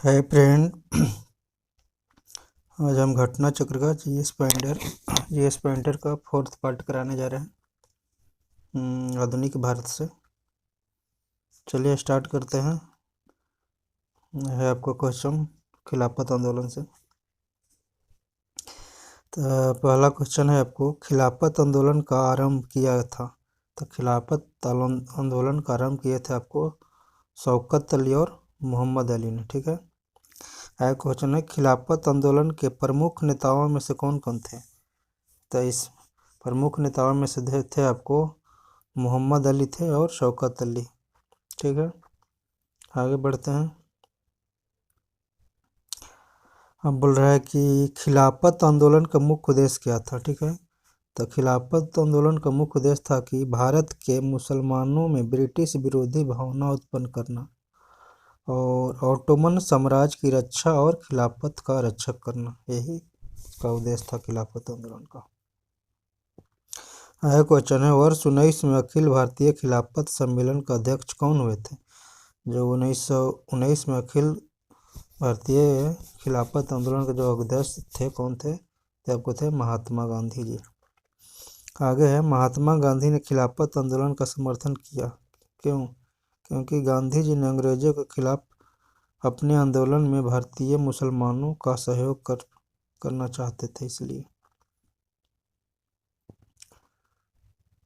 Hi friend. आज हम घटना चक्र का जीएस पॉइंटर का फोर्थ पार्ट कराने जा रहे हैं आधुनिक भारत से। चलिए स्टार्ट करते हैं। है आपको क्वेश्चन खिलाफत आंदोलन से। तो पहला क्वेश्चन है आपको, खिलाफत आंदोलन का आरंभ किया था। तो खिलाफत आंदोलन का आरंभ किए थे आपको शौकत अली और मोहम्मद अली ने। ठीक है। आया क्वेश्चन है, खिलाफत आंदोलन के प्रमुख नेताओं में से कौन कौन थे। तो इस प्रमुख नेताओं में से थे आपको मोहम्मद अली थे और शौकत अली। ठीक है, आगे बढ़ते हैं। अब बोल रहा है कि खिलाफत आंदोलन का मुख्य उद्देश्य क्या था। ठीक है, तो खिलाफत आंदोलन का मुख्य उद्देश्य था कि भारत के मुसलमानों में ब्रिटिश विरोधी भावना उत्पन्न करना और ऑटोमन साम्राज्य की रक्षा और खिलाफत का रक्षक करना, यही का उद्देश्य था खिलाफत आंदोलन का। आया क्वेश्चन है, वर्ष 19 में अखिल भारतीय खिलाफत सम्मेलन का अध्यक्ष कौन हुए थे। जो 1919 में अखिल भारतीय खिलाफत आंदोलन के जो अध्यक्ष थे कौन थे, तो आपको थे महात्मा गांधी जी। आगे है, महात्मा गांधी ने खिलाफत आंदोलन का समर्थन किया। क्यों? क्योंकि गांधी जी ने अंग्रेजों के खिलाफ अपने आंदोलन में भारतीय मुसलमानों का सहयोग करना चाहते थे, इसलिए।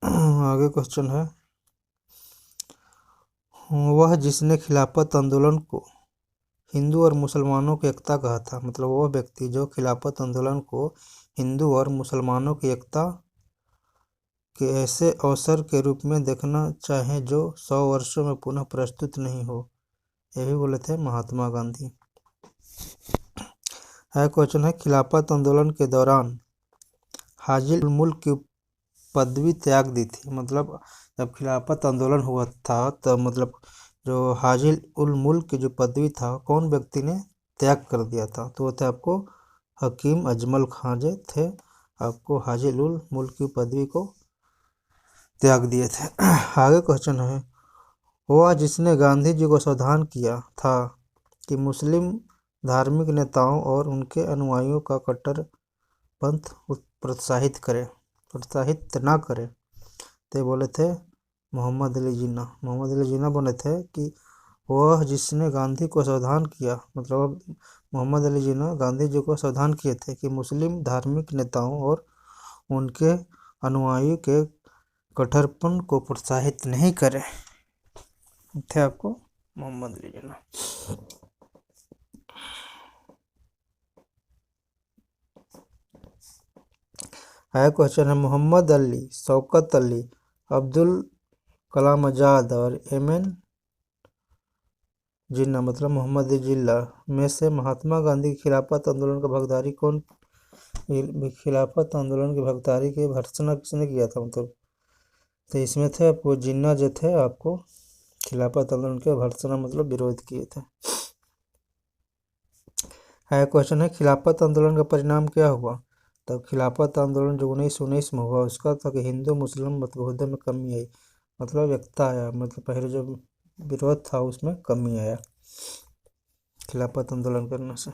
आगे क्वेश्चन है, वह जिसने खिलाफत आंदोलन को हिंदू और मुसलमानों की एकता कहा था। मतलब वह व्यक्ति जो खिलाफत आंदोलन को हिंदू और मुसलमानों की एकता के ऐसे अवसर के रूप में देखना चाहे जो 100 वर्षों में पुनः प्रस्तुत नहीं हो, यह भी बोले थे महात्मा गांधी। है क्वेश्चन है, खिलाफत आंदोलन के दौरान हाजी उल मुल्क की पदवी त्याग दी थी। मतलब जब खिलाफत आंदोलन हुआ था तब मतलब जो हाजी उल मुल्क की जो पदवी था कौन व्यक्ति ने त्याग कर दिया था, तो वो थे आपको हकीम अजमल खां जे थे, आपको हाजी उल मुल्क की पदवी को त्याग दिए थे। आगे क्वेश्चन है, वह जिसने गांधी जी को सावधान किया था कि मुस्लिम धार्मिक नेताओं और उनके अनुयायियों का कट्टरपंथ प्रोत्साहित ना करे, तो बोले थे मोहम्मद अली जिन्ना। मोहम्मद अली जिन्ना बोले थे कि वह जिसने गांधी को सावधान किया, मतलब मोहम्मद अली जिन्ना गांधी जी को सावधान किए थे कि मुस्लिम धार्मिक नेताओं और उनके अनुयायियों के कट्टरपन को प्रोत्साहित नहीं करें, थे आपको मोहम्मद अली जिन्ना। है क्वेश्चन है, मोहम्मद अली, शौकत अली, अब्दुल कलाम आजाद और एमएन जिन्ना मतलब मोहम्मद अली जिन्ना में से महात्मा गांधी के खिलाफत आंदोलन का भागीदारी कौन, खिलाफत आंदोलन की भागीदारी की भर्त्सना किसने किया था। मतलब तो इसमें थे आपको जिन्ना जो थे आपको खिलाफत आंदोलन के भर्त्सना मतलब विरोध किए थे। है क्वेश्चन है, खिलाफत आंदोलन का परिणाम क्या हुआ। तो खिलाफत आंदोलन जो 1919 में हुआ उसका था कि हिंदू मुस्लिम मतभेदों में कमी आई, मतलब एकता आया, मतलब पहले जो विरोध था उसमें कमी आया खिलाफत आंदोलन करने से।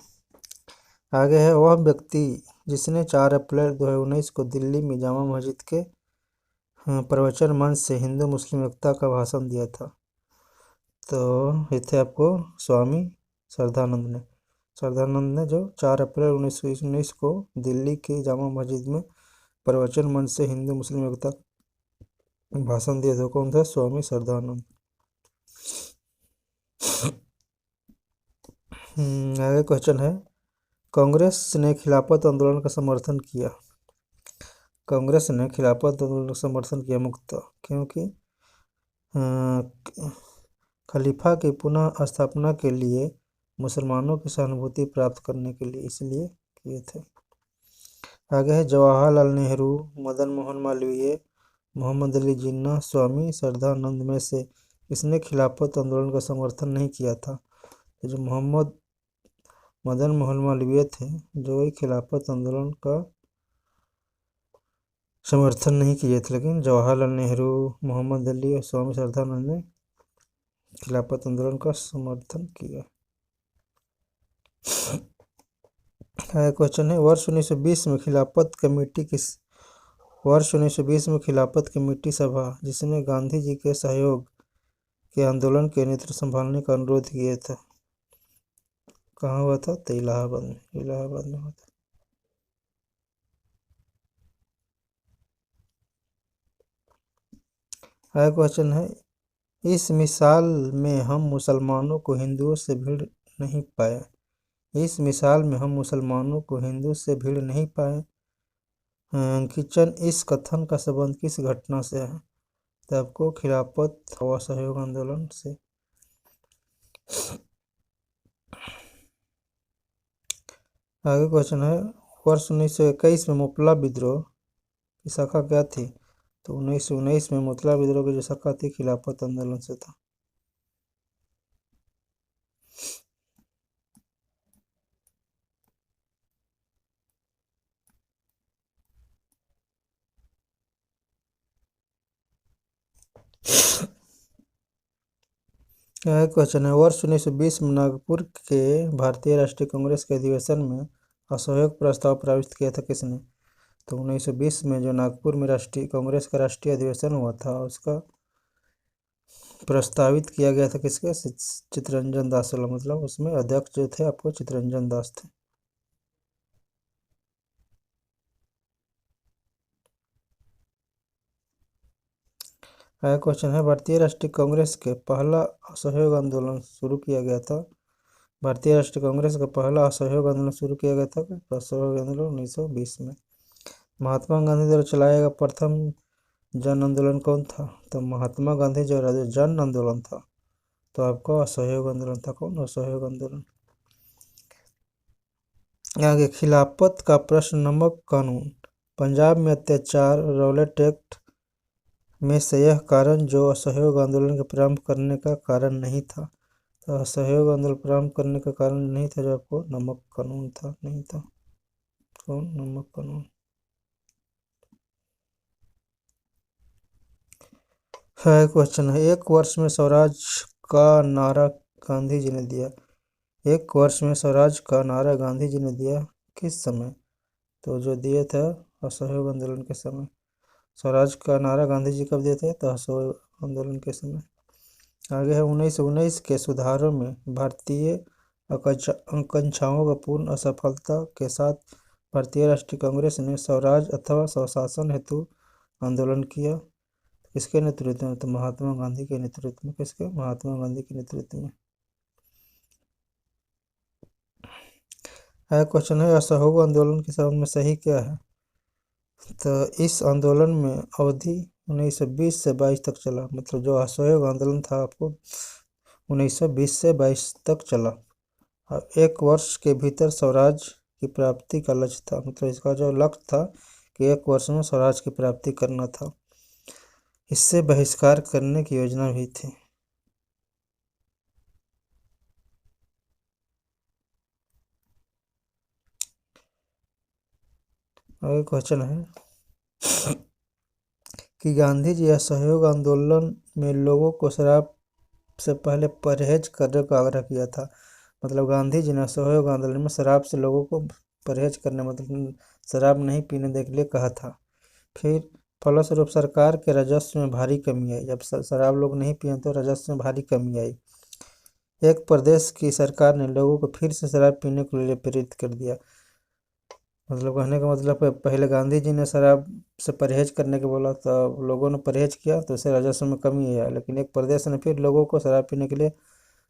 आगे है, वह व्यक्ति जिसने 4 अप्रैल 2019 को दिल्ली में जामा मस्जिद के प्रवचन मंच से हिंदू मुस्लिम एकता का भाषण दिया था, तो ये थे आपको स्वामी श्रद्धानंद ने जो 4 अप्रैल 1919 को दिल्ली की जामा मस्जिद में प्रवचन मंच से हिंदू मुस्लिम एकता भाषण दिया था। कौन था? स्वामी श्रद्धानंद। आगे क्वेश्चन है, कांग्रेस ने खिलाफत आंदोलन का समर्थन किया। कांग्रेस ने खिलाफत आंदोलन का समर्थन किया मुख्यतः क्योंकि खलीफा की पुनः स्थापना के लिए, मुसलमानों की सहानुभूति प्राप्त करने के लिए, इसलिए किए थे। आगे है, जवाहरलाल नेहरू, मदन मोहन मालवीय, मोहम्मद अली जिन्ना, स्वामी श्रद्धानंद में से किसने खिलाफत आंदोलन का समर्थन नहीं किया था। तो जो मदन मोहन मालवीय थे जो ही खिलाफत आंदोलन का समर्थन नहीं किए थे, लेकिन जवाहरलाल नेहरू, मोहम्मद अली और स्वामी श्रद्धानंद ने खिलाफत आंदोलन का समर्थन किया। क्वेश्चन है, वर्ष 1920 में खिलाफत कमेटी सभा जिसने गांधी जी के सहयोग के आंदोलन के नेतृत्व संभालने का अनुरोध किया था, कहाँ हुआ था? तो इलाहाबाद में हुआ था। क्वेश्चन है, इस मिसाल में हम मुसलमानों को हिंदुओं से भिड़ नहीं पाए। इस मिसाल में हम मुसलमानों को हिंदू से भिड़ नहीं पाए। किचन, इस कथन का संबंध किस घटना से है? तो आपको खिलाफत व असहयोग आंदोलन से। आगे क्वेश्चन है, वर्ष 1921 में मुतला विद्रोह की शाखा क्या थी? तो 1919 में मुतला विद्रोह की जो शाखा थी खिलाफत आंदोलन से था। क्वेश्चन है, वर्ष 1920 में नागपुर के भारतीय राष्ट्रीय कांग्रेस के अधिवेशन में असहयोग प्रस्ताव प्रस्तुत किया था किसने? तो 1920 में जो नागपुर में राष्ट्रीय कांग्रेस का राष्ट्रीय अधिवेशन हुआ था उसका प्रस्तावित किया गया था किसके? चित्तरंजन दास वाला, मतलब उसमें अध्यक्ष जो थे आपको चित्तरंजन दास थे। क्वेश्चन है, भारतीय राष्ट्रीय कांग्रेस के पहला असहयोग आंदोलन शुरू किया गया था। भारतीय राष्ट्रीय कांग्रेस का पहला असहयोग आंदोलन शुरू किया गया था असहयोग आंदोलन 1920 में। महात्मा गांधी द्वारा चलाया गया प्रथम जन आंदोलन कौन था? तो महात्मा गांधी जो जन आंदोलन था तो आपका असहयोग आंदोलन था। कौन? असहयोग आंदोलन। आगे, खिलाफत का प्रश्न, नमक कानून, पंजाब में अत्याचार, रौलट एक्ट में से यह कारण जो असहयोग आंदोलन के प्रारंभ करने का कारण नहीं था। तो असहयोग आंदोलन प्रारंभ करने का कारण नहीं था जो आपको नमक कानून था, नहीं था। कौन? नमक कानून। है क्वेश्चन है, एक वर्ष में स्वराज का नारा गांधी जी ने दिया। एक वर्ष में स्वराज का नारा गांधी जी ने दिया किस समय? तो जो दिए थे असहयोग आंदोलन के समय। स्वराज का नारा गांधी जी कब दिए थे? तो असहयोग आंदोलन के समय। आगे है, 1919 के सुधारों में भारतीय आकांक्षाओं का पूर्ण असफलता के साथ भारतीय राष्ट्रीय कांग्रेस ने स्वराज अथवा स्वशासन हेतु आंदोलन किया। किसके नेतृत्व में? तो महात्मा गांधी के नेतृत्व में। किसके? महात्मा गांधी के नेतृत्व में। क्वेश्चन है, असहयोग आंदोलन के संबंध में सही क्या है? तो इस आंदोलन में अवधि 1920 से 22 तक चला, मतलब जो असहयोग आंदोलन था आपको 1920 से 22 तक चला। और एक वर्ष के भीतर स्वराज की प्राप्ति का लक्ष्य था, मतलब इसका जो लक्ष्य था कि एक वर्ष में स्वराज की प्राप्ति करना था। इससे बहिष्कार करने की योजना भी थी। अगला क्वेश्चन है कि गांधी जी असहयोग आंदोलन में लोगों को शराब से पहले परहेज करने का आग्रह किया था। मतलब गांधी जी ने असहयोग आंदोलन में शराब से लोगों को परहेज करने, मतलब शराब नहीं पीने के लिए कहा था। फिर फलस्वरूप सरकार के राजस्व में भारी कमी आई। जब शराब लोग नहीं पिए तो राजस्व में भारी कमी आई। एक प्रदेश की सरकार ने लोगों को फिर से शराब पीने के लिए प्रेरित कर दिया। मतलब कहने का मतलब पहले गांधी जी ने शराब से परहेज करने के बोला तो लोगों ने परहेज किया तो उससे राजस्व में कमी आया। लेकिन एक प्रदेश ने फिर लोगों को शराब पीने के लिए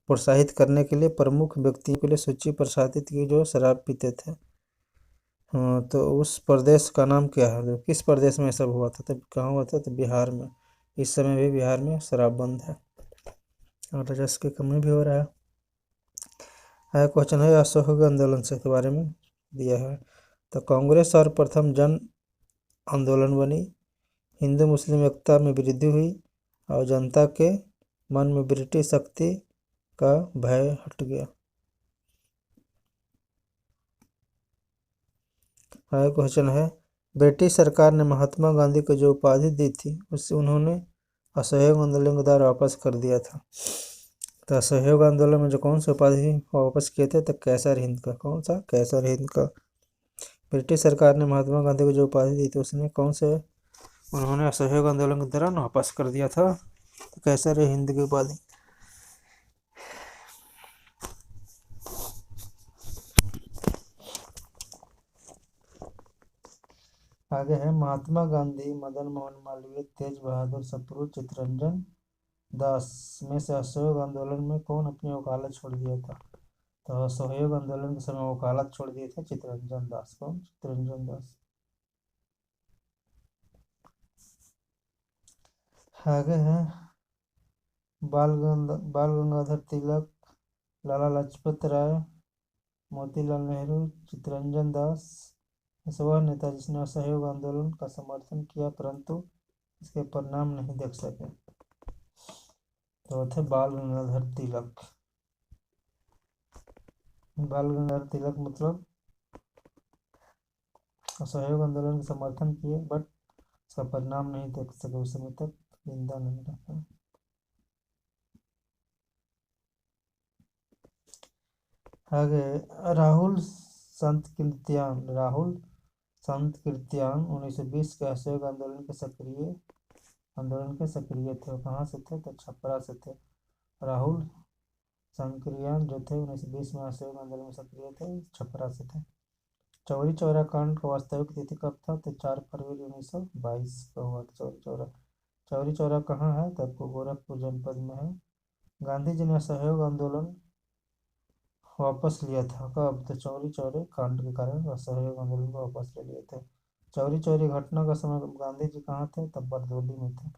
प्रोत्साहित करने के लिए प्रमुख व्यक्तियों के लिए सूची प्रसारित की जो शराब पीते थे। हाँ, तो उस प्रदेश का नाम क्या है? तो किस प्रदेश में सब हुआ था? तो कहाँ हुआ था? तो बिहार में। इस समय भी बिहार में शराब बंद है और राजस्व की कमी भी हो रहा है। क्वेश्चन है, असहयोग आंदोलन से के बारे में दिया है। तो कांग्रेस और प्रथम जन आंदोलन बनी, हिंदू मुस्लिम एकता में वृद्धि हुई और जनता के मन में ब्रिटिश शक्ति का भय हट गया। क्वेश्चन है, ब्रिटिश सरकार ने महात्मा गांधी को जो उपाधि दी थी उससे उन्होंने असहयोग आंदोलन के द्वारा वापस कर दिया था। तो असहयोग आंदोलन में जो कौन सी उपाधि वापस किए थे, तो कैसर हिंद का। कौन सा? कैसर हिंद का। ब्रिटिश सरकार ने महात्मा गांधी को जो उपाधि दी थी उसने कौन से, उन्होंने असहयोग आंदोलन के दौरान वापस कर दिया था, तो कैसर हिंद की उपाधि। आगे है महात्मा गांधी, मदन मोहन मालवीय, तेज बहादुर सप्रू, चित्तरंजन दास में से असहयोग आंदोलन में कौन अपनी वकालत छोड़ दिया था? तो असहयोग आंदोलन के समय वकालत छोड़ दिए थे चित्तरंजन दास। कौन? चित्तरंजन दास। आगे है बाल गंगाधर तिलक, लाला लाजपत राय, मोतीलाल नेहरू, चित्तरंजन दास। इस वह नेता जिसने असहयोग आंदोलन का समर्थन किया परंतु इसके परिणाम नहीं देख सके, तो थे बाल गंगाधर तिलक। बाल गंगाधर तिलक मतलब असहयोग आंदोलन का समर्थन किए बट इसका परिणाम नहीं देख सके, उस समय तक जिंदा नहीं रहा। आगे राहुल संत कीर्तियान 1920 के असहयोग आंदोलन के सक्रिय थे। वो कहाँ से थे? तो छपरा से थे। राहुल संक्रियान जो थे 1920 में असहयोग आंदोलन में सक्रिय थे, छपरा से थे। चौरी चौरा कांड का वास्तविक तिथि कब था? तो 4 फरवरी 1922 को हुआ था चौरी चौरा। चौरी चौरा कहाँ है? तो आपको गोरखपुर जनपद में है। गांधी जी ने असहयोग आंदोलन वापस लिया था कब? तो चौरी चौरे कांड के कारण असहयोग आंदोलन को वापस ले लिए थे। चौरी चौरी घटना का समय गांधी जी कहाँ थे? तब बरदोली में थे।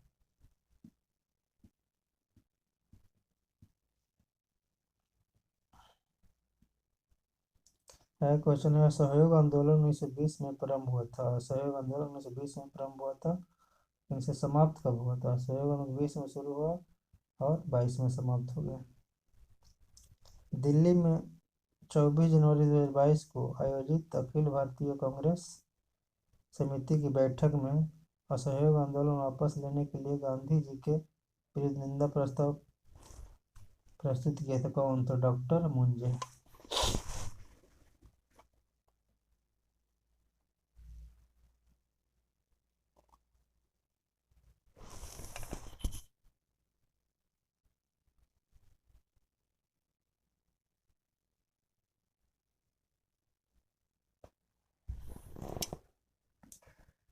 क्वेश्चन है असहयोग आंदोलन 1920 में प्रारंभ हुआ था। असहयोग आंदोलन 1920 में प्रारंभ हुआ था, इनसे समाप्त कब हुआ था? असहयोग 1920 में शुरू हुआ और 22 में समाप्त हो गया। दिल्ली में 24 जनवरी 2022 को आयोजित अखिल भारतीय कांग्रेस समिति की बैठक में असहयोग आंदोलन वापस लेने के लिए गांधी जी के विरुद्ध निंदा प्रस्ताव प्रस्तुत किया था। कौन? तो डॉक्टर मुंजे।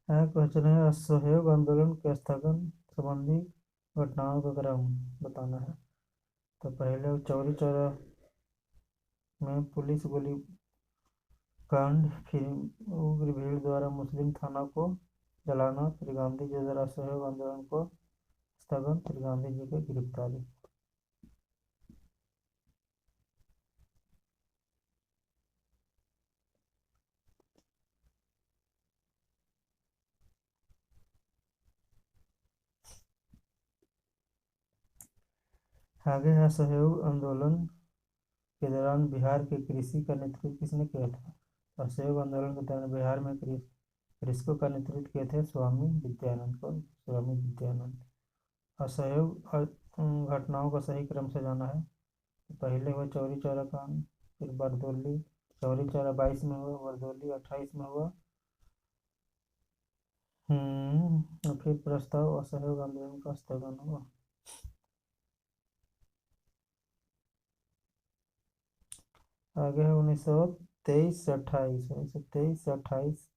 क्वेश्चन है असहयोग आंदोलन के स्थगन संबंधी घटनाओं का क्रम बताना है। तो पहले चौरी चौरा में पुलिस गोली कांड, फिर उग्र भीड़ द्वारा मुस्लिम थाना को जलाना, फिर गांधी जी द्वारा असहयोग आंदोलन को स्थगन, फिर गांधी जी की गिरफ्तारी। आगे है असहयोग आंदोलन के दौरान बिहार के कृषि का नेतृत्व किसने किया था? असहयोग आंदोलन के दौरान बिहार में कृषकों का नेतृत्व किए थे स्वामी विद्यानंद। को स्वामी विद्यानंद। असहयोग घटनाओं का सही क्रम से जाना है। पहले हुआ चौरी चौरा कांड, फिर बरदौली। चौरी चौरा 22 में हुआ, बरदौली 28 में हुआ। और फिर प्रस्ताव असहयोग आंदोलन का स्थगन हुआ। आगे है 1923 से 28। 1923 से 28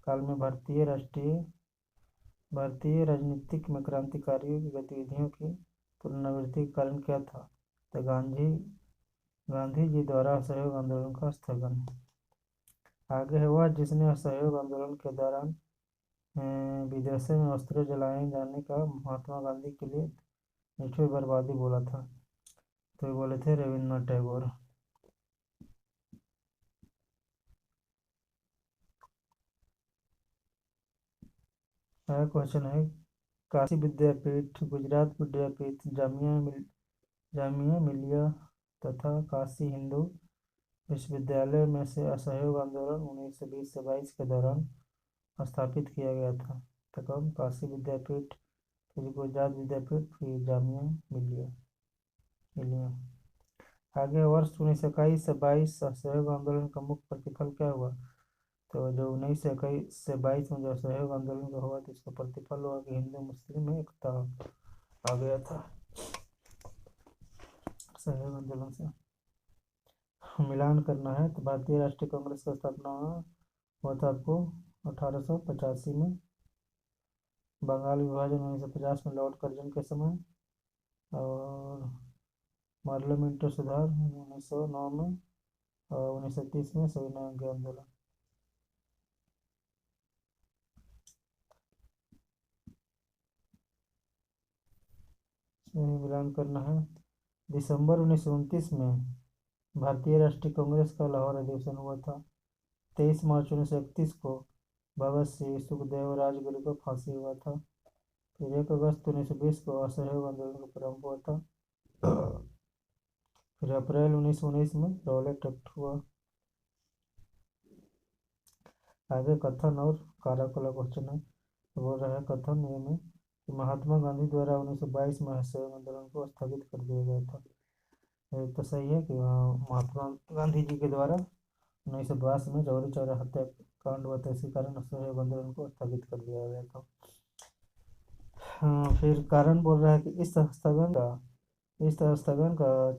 काल में भारतीय राजनीतिक में क्रांतिकारियों की गतिविधियों की पुनरावृत्ति का कारण क्या था? तो गांधी जी द्वारा असहयोग आंदोलन का स्थगन। आगे है वह जिसने असहयोग आंदोलन के दौरान विदेशों में अस्त्र जलाए जाने का महात्मा गांधी के लिए निष्ठुर बर्बादी बोला था? तो ये बोले थे रविन्द्रनाथ टैगोर। क्वेश्चन है काशी विद्यापीठ, गुजरात विद्यापीठ, जामिया मिलिया तथा काशी हिंदू विश्वविद्यालय में से असहयोग आंदोलन 1920 से 22 के दौरान स्थापित किया गया था। तो कब? काशी विद्यापीठ, फिर गुजरात विद्यापीठ, फिर जामिया मिलिया। आगे वर्ष 1921 से 22 असहयोग आंदोलन का मुख्य प्रतिफल क्या हुआ? तो जो 1921 से 22 में जो असहयोग आंदोलन का हुआ तो इसका प्रतिफल हुआ कि हिंदू मुस्लिम में एकता आ गया था असहयोग आंदोलन से। मिलान करना है तो भारतीय राष्ट्रीय कांग्रेस का स्थापना हुआ था आपको 1885 में। बंगाल विभाजन 1950 में लॉर्ड कर्जन के समय। और पार्लियामेंट्री सुधार 1909 में। और 1930 में सविनय अंग आंदोलन। इसमें मिलान करना है। दिसंबर 1929 में भारतीय राष्ट्रीय कांग्रेस का लाहौर अधिवेशन हुआ था। 23 मार्च 1931 को भगत सिंह सुखदेव और राजगुरु को फांसी हुआ था। फिर 1 अगस्त 1920 को असहयोग आंदोलन का प्रारंभ हुआ था। फिर अप्रैल 1919 में रॉलेट एक्ट हुआ। आगे कथन और कारक वाला क्वेश्चन है। बोल रहा है कथन ये में कि महात्मा गांधी द्वारा 1922 में असहयोग आंदोलन को स्थगित कर दिया गया था। ये तो सही है कि महात्मा गांधी जी के द्वारा 1922 में चौरी चौरा हत्याकांड हुआ था, इसी कारण असहयोग आंदोलन को स्थगित कर दिया गया था। हाँ, फिर कारण बोल रहा है कि इस स्थगन का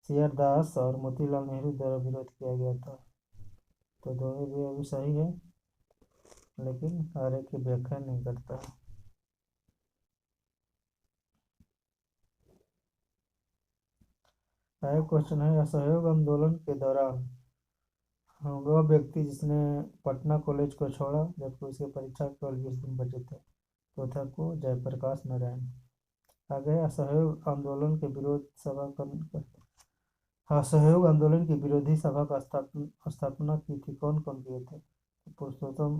सी.आर. दास और मोतीलाल नेहरू द्वारा विरोध किया गया था। तो दोनों भी अभी सही है, लेकिन हर एक की व्याख्या नहीं करता है। क्वेश्चन है असहयोग आंदोलन के दौरान वह व्यक्ति जिसने पटना कॉलेज को छोड़ा जबकि उसकी परीक्षा केवल 20 दिन बचे थे, तो था को जयप्रकाश नारायण। आगे असहयोग आंदोलन के विरोध सभा असहयोग आंदोलन की विरोधी सभा का स्थापना की थी, कौन कौन किए थे? पुरुषोत्तम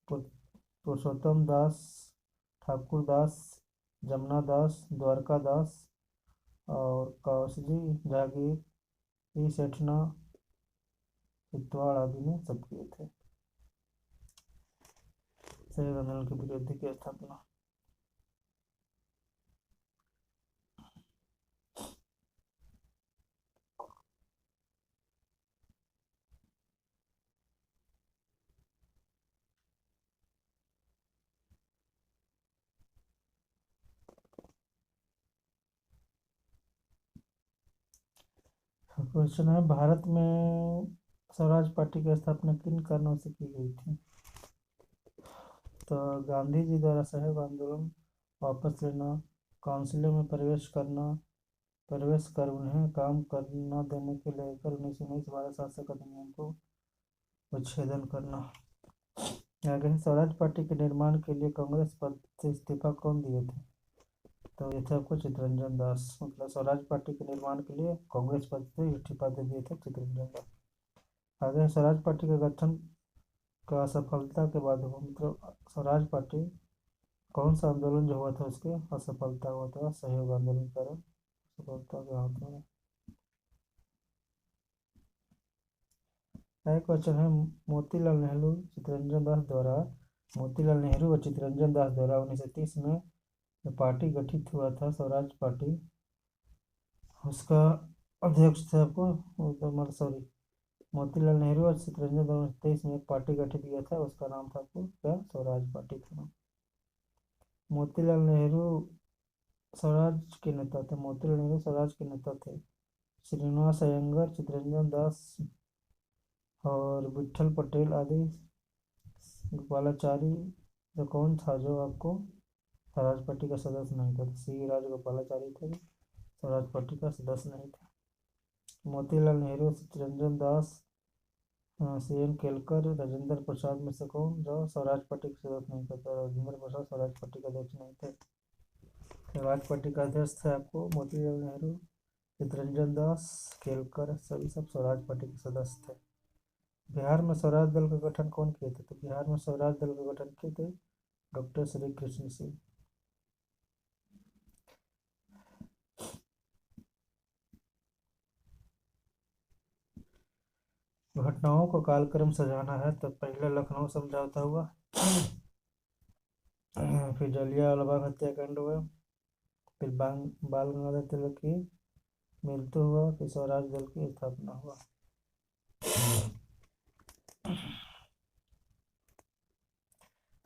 पुरुषोत्तम दास, ठाकुर दास, जमुना दास, द्वारका दास और कौशजी जागीर, ई सेठना, चित्तवाड़ आदि ने सब किए थे असहयोग आंदोलन के विरोधी की स्थापना। क्वेश्चन है भारत में स्वराज पार्टी की स्थापना किन कारणों से की गई थी? तो गांधी जी द्वारा असहयोग आंदोलन वापस लेना, काउंसिलों में प्रवेश कर उन्हें काम कर न देने के लेकर 1919 भारत शासक अधिनियम को उच्छेदन करना। आगे स्वराज पार्टी के निर्माण के लिए कांग्रेस पद से इस्तीफा कौन दिए थे? तो ये थे आपको चितरंजन दास। मतलब स्वराज पार्टी के निर्माण के लिए कांग्रेस पद से इस्तीफा दे दिए थे चितरंजन दास। आगे स्वराज पार्टी के गठन का असफलता के बाद हुआ, मतलब स्वराज पार्टी कौन सा आंदोलन जो हुआ था उसके असफलता हुआ था, सहयोग आंदोलन के कारण असफलता के हाथ में। क्वेश्चन है मोतीलाल नेहरू और चितरंजन दास द्वारा 1930 में जो पार्टी गठित हुआ था स्वराज पार्टी, उसका अध्यक्ष थे आपको सॉरी मोतीलाल नेहरू और चितरंजन दास 1923 में एक पार्टी गठित किया था, उसका नाम था आपको क्या? स्वराज पार्टी था। मोतीलाल नेहरू स्वराज के नेता थे। मोतीलाल नेहरू स्वराज के नेता थे। श्रीनिवास अयंगर, चितरंजन दास और विट्ठल पटेल आदि गोपालाचारी जो कौन था जो आपको स्वराज पार्टी का सदस्य नहीं था? सी राजगोपालाचारी थे, स्वराज पार्टी का सदस्य नहीं था। मोतीलाल नेहरू, चितरंजन दास, सी.एन. केलकर, राजेंद्र प्रसाद में से कौन जो स्वराज पार्टी के सदस्य नहीं था? राजेंद्र प्रसाद स्वराज पार्टी का अध्यक्ष नहीं थे। स्वराज पार्टी का अध्यक्ष थे आपको मोतीलाल नेहरू, चितरंजन दास, केलकर, सभी सब स्वराज पार्टी के सदस्य थे। बिहार में स्वराज दल का गठन कौन किए थे? तो बिहार में स्वराज दल का गठन किए थे डॉक्टर श्री कृष्ण सिंह। घटनाओं को कालक्रम सजाना है तो पहले लखनऊ समझौता हुआ, फिर जलियांवाला बाग हत्याकांड हुआ, फिर बाल गंगाधर तिलक की मृत्यु हुआ कि स्वराज दल की स्थापना हुआ।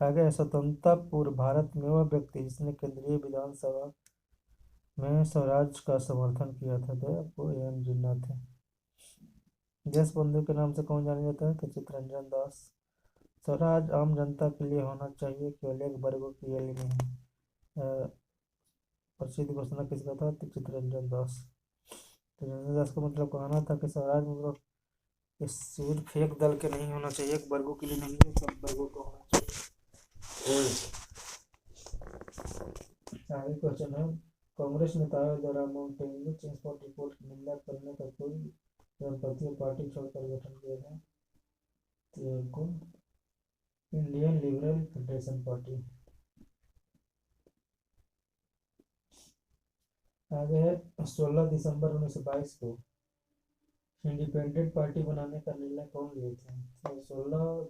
आगे, स्वतंत्रता पूर्व भारत में वह व्यक्ति जिसने केंद्रीय विधानसभा में स्वराज का समर्थन किया था वो एम जिन्ना थे। देश बंधु के नाम से कौन जाना जाता है तो चित्तरंजन दास। स्वराज आम जनता के लिए होना चाहिए, केवल एक वर्गों के लिए नहीं। प्रसिद्ध घोषणा किसका था तो चित्तरंजन दास। चित्तरंजन दास का मतलब कहना था कि स्वराज मतलब इस सिर्फ एक दल के नहीं होना चाहिए, एक वर्गों के लिए नहीं है, सब वर्गों को होना चाहिए। आगे क्वेश्चन है, कांग्रेस नेताओं द्वारा माउंटेन्यू ट्रांसपोर्ट रिपोर्ट की निंदा करने का कोई दंपति पार्टी छोड़कर गठन किया था तो इंडियन लिबरल फेडरेशन पार्टी। आगे है, 16 दिसंबर 1922 को इंडिपेंडेंट पार्टी बनाने का निर्णय कौन लिए थे तो 16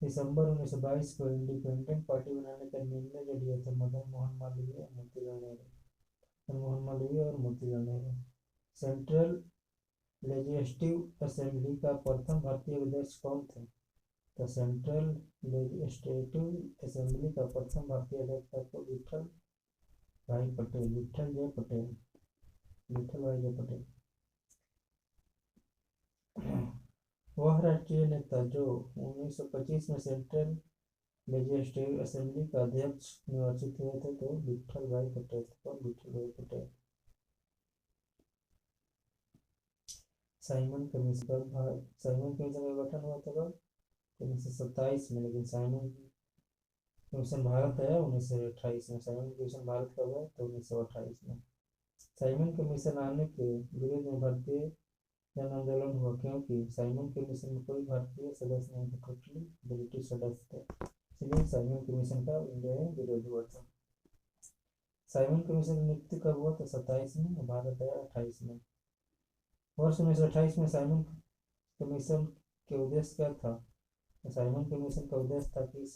दिसंबर 1922 को इंडिपेंडेंट पार्टी बनाने का निर्णय जो लिए थे मदन मोहन मालवीय और मोतीलाल नेहरू। मनमोहन मालवीय और Motilal Nehru. Central legislative assembly का प्रथम भारतीय अध्यक्ष कौन थे तो सेंट्रल लेजिस्लेटिव असेंबली का प्रथम भारतीय अध्यक्ष था तो विठल भाई पटेल, विठल जय पटेल, विठल भाई जय पटेल। वह राष्ट्रीय नेता जो 1925 में सेंट्रल लेजिस्लेटिव असेंबली का अध्यक्ष निर्वाचित हुए थे तो विठल भाई पटेल और विठल भाई पटेल। साइमन कमीशन का गठन हुआ था कब 1927 में, लेकिन साइमन कमीशन भारत आया 1928 में। साइमन कमीशन भारत कब आया तो 1928 में। साइमन कमीशन आने के विरोध में भारतीय जन आंदोलन हुआ क्योंकि साइमन कमीशन में कोई भारतीय सदस्य नहीं थे, टोटली ब्रिटिश सदस्य थे, इसलिए साइमन कमीशन का इंडिया में विरोध हुआ था। साइमन कमीशन की नियुक्ति कब हुआ तो 27 में, भारत आया 28 में। वर्ष 1928 में साइमन कमीशन के उद्देश्य क्या था तो साइमन कमीशन का उद्देश्य था कि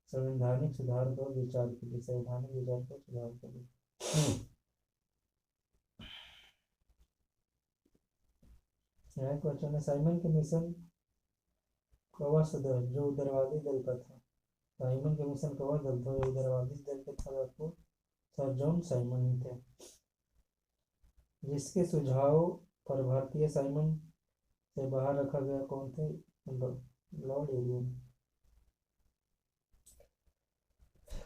संवैधानिक सुधार पर विचार के लिए, संवैधानिक विचार पर सुधार के लिए। यह क्वेश्चन है, साइमन कमीशन कौवा सदस्य जो उदारवादी दल का था। साइमन कमीशन कौवा दल था जो उदारवादी दल का था, आपको सर जॉन साइमन ही थे। जिसके सुझाव पर भारतीय साइमन से बाहर रखा गया कौन थे लॉर्ड इरविन।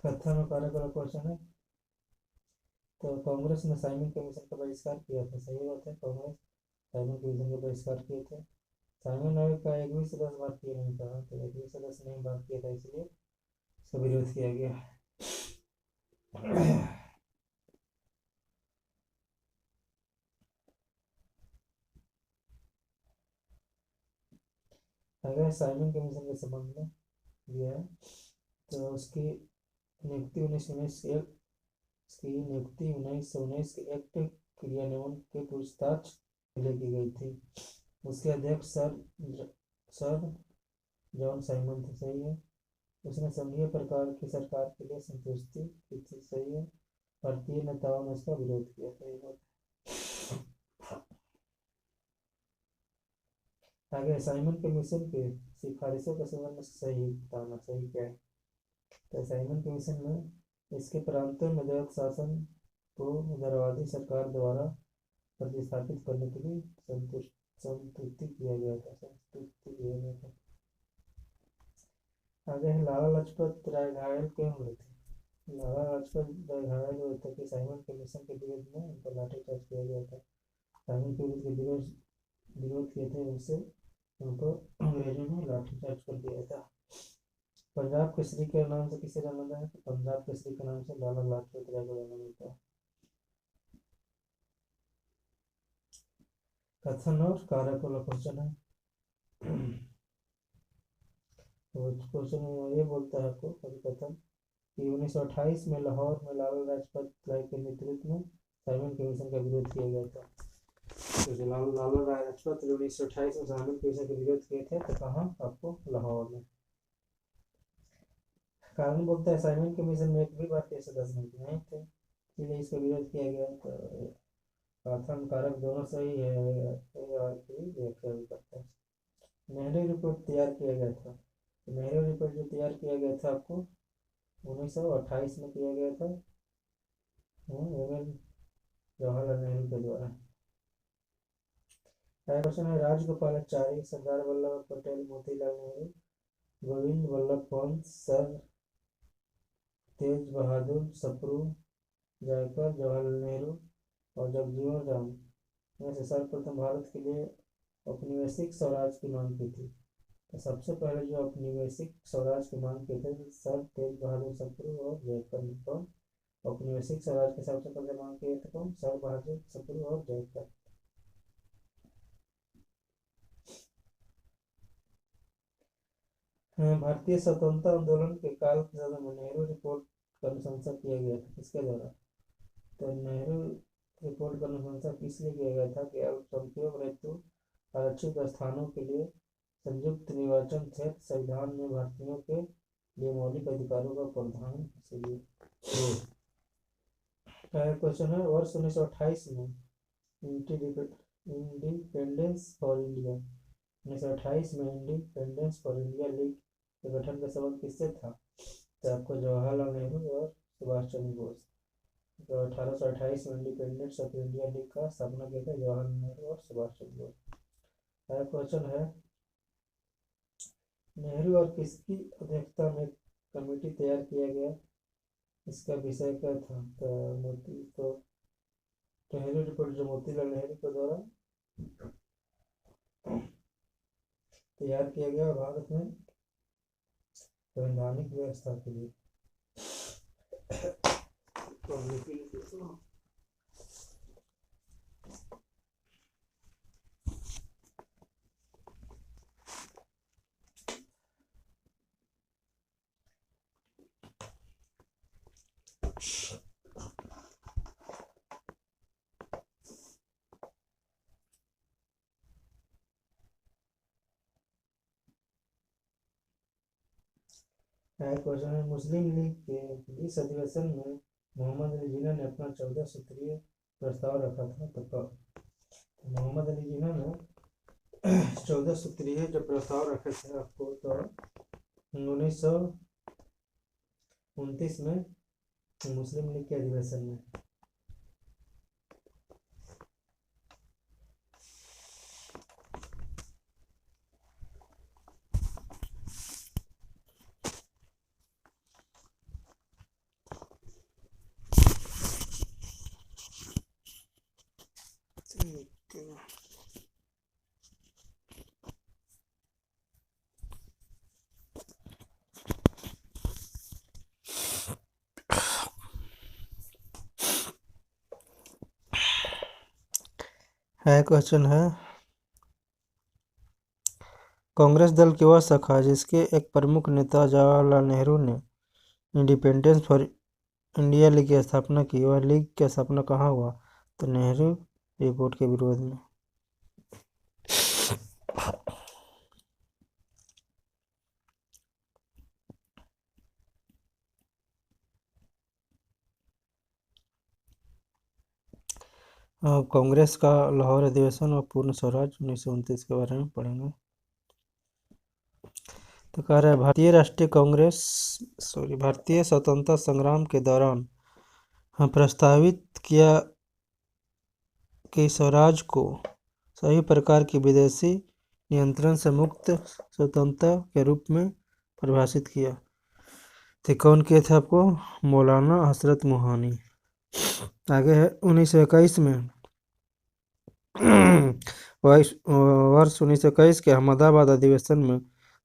कथन और कार्य का क्वेश्चन है, तो कांग्रेस ने साइमन कमीशन का बहिष्कार किया था, सही बात है, कांग्रेस साइमन कमीशन का बहिष्कार किए थे। साइमन आयोग का एक भी सदस्य भारतीय नहीं था, तो एक भी सदस्य नहीं भारतीय था, इसलिए इसका विरोध किया गया। अगर साइमन कमीशन के संबंध में दिया है तो उसकी नियुक्ति 1919 के एक्ट क्रियान्वयन के पूछताछ के लिए की गई थी। उसके अध्यक्ष सर जॉन साइमन थे, सही है। उसने संघीय प्रकार की सरकार के लिए संतुष्टि की थी, सही है। भारतीय नेताओं ने इसका विरोध किया, सही बात। आगे, साइमन कमीशन के सिफारिशों का संबंध में सही बताना, सही क्या है तो साइमन कमीशन में इसके प्रांतों में दैनिक शासन को उदारवादी सरकार द्वारा प्रतिस्थापित करने के लिए संतुष्टि किया गया था। आगे है, लाला लाजपत राय घायल क्यों हुए थे। लाला लाजपत राय घायल हुए थे कि साइमन कमीशन के विरोध में उनको लाठीचार्ज किया गया था। साइमन कमीशन के विरोध किए थे, उनसे उनको अंग्रेजों ने लाठीचार्ज कर दिया था। पंजाब केसरी के नाम से किसे जाना जाता है तो पंजाब केसरी के नाम से लाला लाजपत राय को जाना जाता है। कथन और कार्य को क्वेश्चन है, तो क्वेश्चन ये बोलता है आपको कथन कि 1928 में लाहौर में लाला लाजपत राय के नेतृत्व में साइमन कमीशन का विरोध किया गया था। तो लाला लाजपत 1928 में साइमन कमीशन का विरोध किए थे तो कहाँ आपको लाहौर में। कारण बोलता है साइमन कमीशन में एक भी भारतीय सदस्य नहीं थे, लिए इसका विरोध किया गया। तो प्राथम कारक दोनों सही है और की व्याख्या भी करता है। नेहरू रिपोर्ट तैयार किया गया था। तो नेहरू रिपोर्ट जो तैयार किया गया था आपको 1928 में किया गया था जवाहरलाल नेहरू के द्वारा। क्वेश्चन है राजगोपालाचारी, सरदार वल्लभ पटेल, मोतीलाल नेहरू, गोविंद वल्लभ पंत, सर तेज बहादुर सप्रू, जयकर, जवाहरलाल नेहरू और जगजीवन राम में से सर्वप्रथम भारत के लिए औपनिवेशिक स्वराज की मांग की थी। तो सबसे पहले जो औपनिवेशिक स्वराज की मांग की थी सर तेज बहादुर सप्रू और जयकर ने। कौन औपनिवेशिक स्वराज की सबसे पहले मांग किए थे? कौन? सर बहादुर सप्रू और जयकर। भारतीय स्वतंत्रता आंदोलन के काल के समय में नेहरू रिपोर्ट का अनुशंसा किया गया था किसके द्वारा? तो नेहरू रिपोर्ट का अनुशंसा किस लिए किया गया था कि अल्पसंख्यकों हेतु आरक्षित स्थानों के लिए संयुक्त निर्वाचन क्षेत्र संविधान में भारतीयों के लिए मौलिक अधिकारों का प्रावधान इसीलिए। क्वेश्चन है वर्ष 1928 में इंडिपेंडेंस फॉर इंडिया 1928 में इंडिपेंडेंस फॉर इंडिया लीग के गठन का संबंध किससे था? तो आपको जवाहरलाल नेहरू और सुभाष चंद्र बोस। तो 1828 में इंडिपेंडेंस ऑफ इंडिया लीग का स्थापना किया था जवाहरलाल नेहरू और सुभाष चंद्र बोस। क्वेश्चन है नेहरू और किसकी अध्यक्षता में कमेटी तैयार किया गया? इसका विषय क्या था? तो नेहरू रिपोर्ट जो मोतीलाल नेहरू के द्वारा तैयार किया गया भारत में संवैधानिक व्यवस्था के लिए। क्वेश्चन है मुस्लिम लीग के इस अधिवेशन में मोहम्मद अली जिन्ना ने अपना 14 सूत्रीय प्रस्ताव रखा था। तो मोहम्मद अली जिन्ना ने 14 सूत्रीय जो प्रस्ताव रखे थे आपको तो 1929 में मुस्लिम लीग के अधिवेशन में। क्वेश्चन है कांग्रेस दल की वह शाखा जिसके एक प्रमुख नेता जवाहरलाल नेहरू ने इंडिपेंडेंस फॉर इंडिया लीग की स्थापना की, वह लीग की स्थापना कहाँ हुआ? तो नेहरू रिपोर्ट के विरोध में। कांग्रेस का लाहौर अधिवेशन और पूर्ण स्वराज 1929 के बारे में पढ़ेंगे। तो कह रहा है भारतीय स्वतंत्रता संग्राम के दौरान प्रस्तावित किया कि स्वराज को सभी प्रकार की विदेशी नियंत्रण से मुक्त स्वतंत्रता के रूप में परिभाषित किया। तो कौन किए थे आपको? मौलाना हसरत मोहानी। आगे है 1921 में वर्ष 1921 के अहमदाबाद अधिवेशन में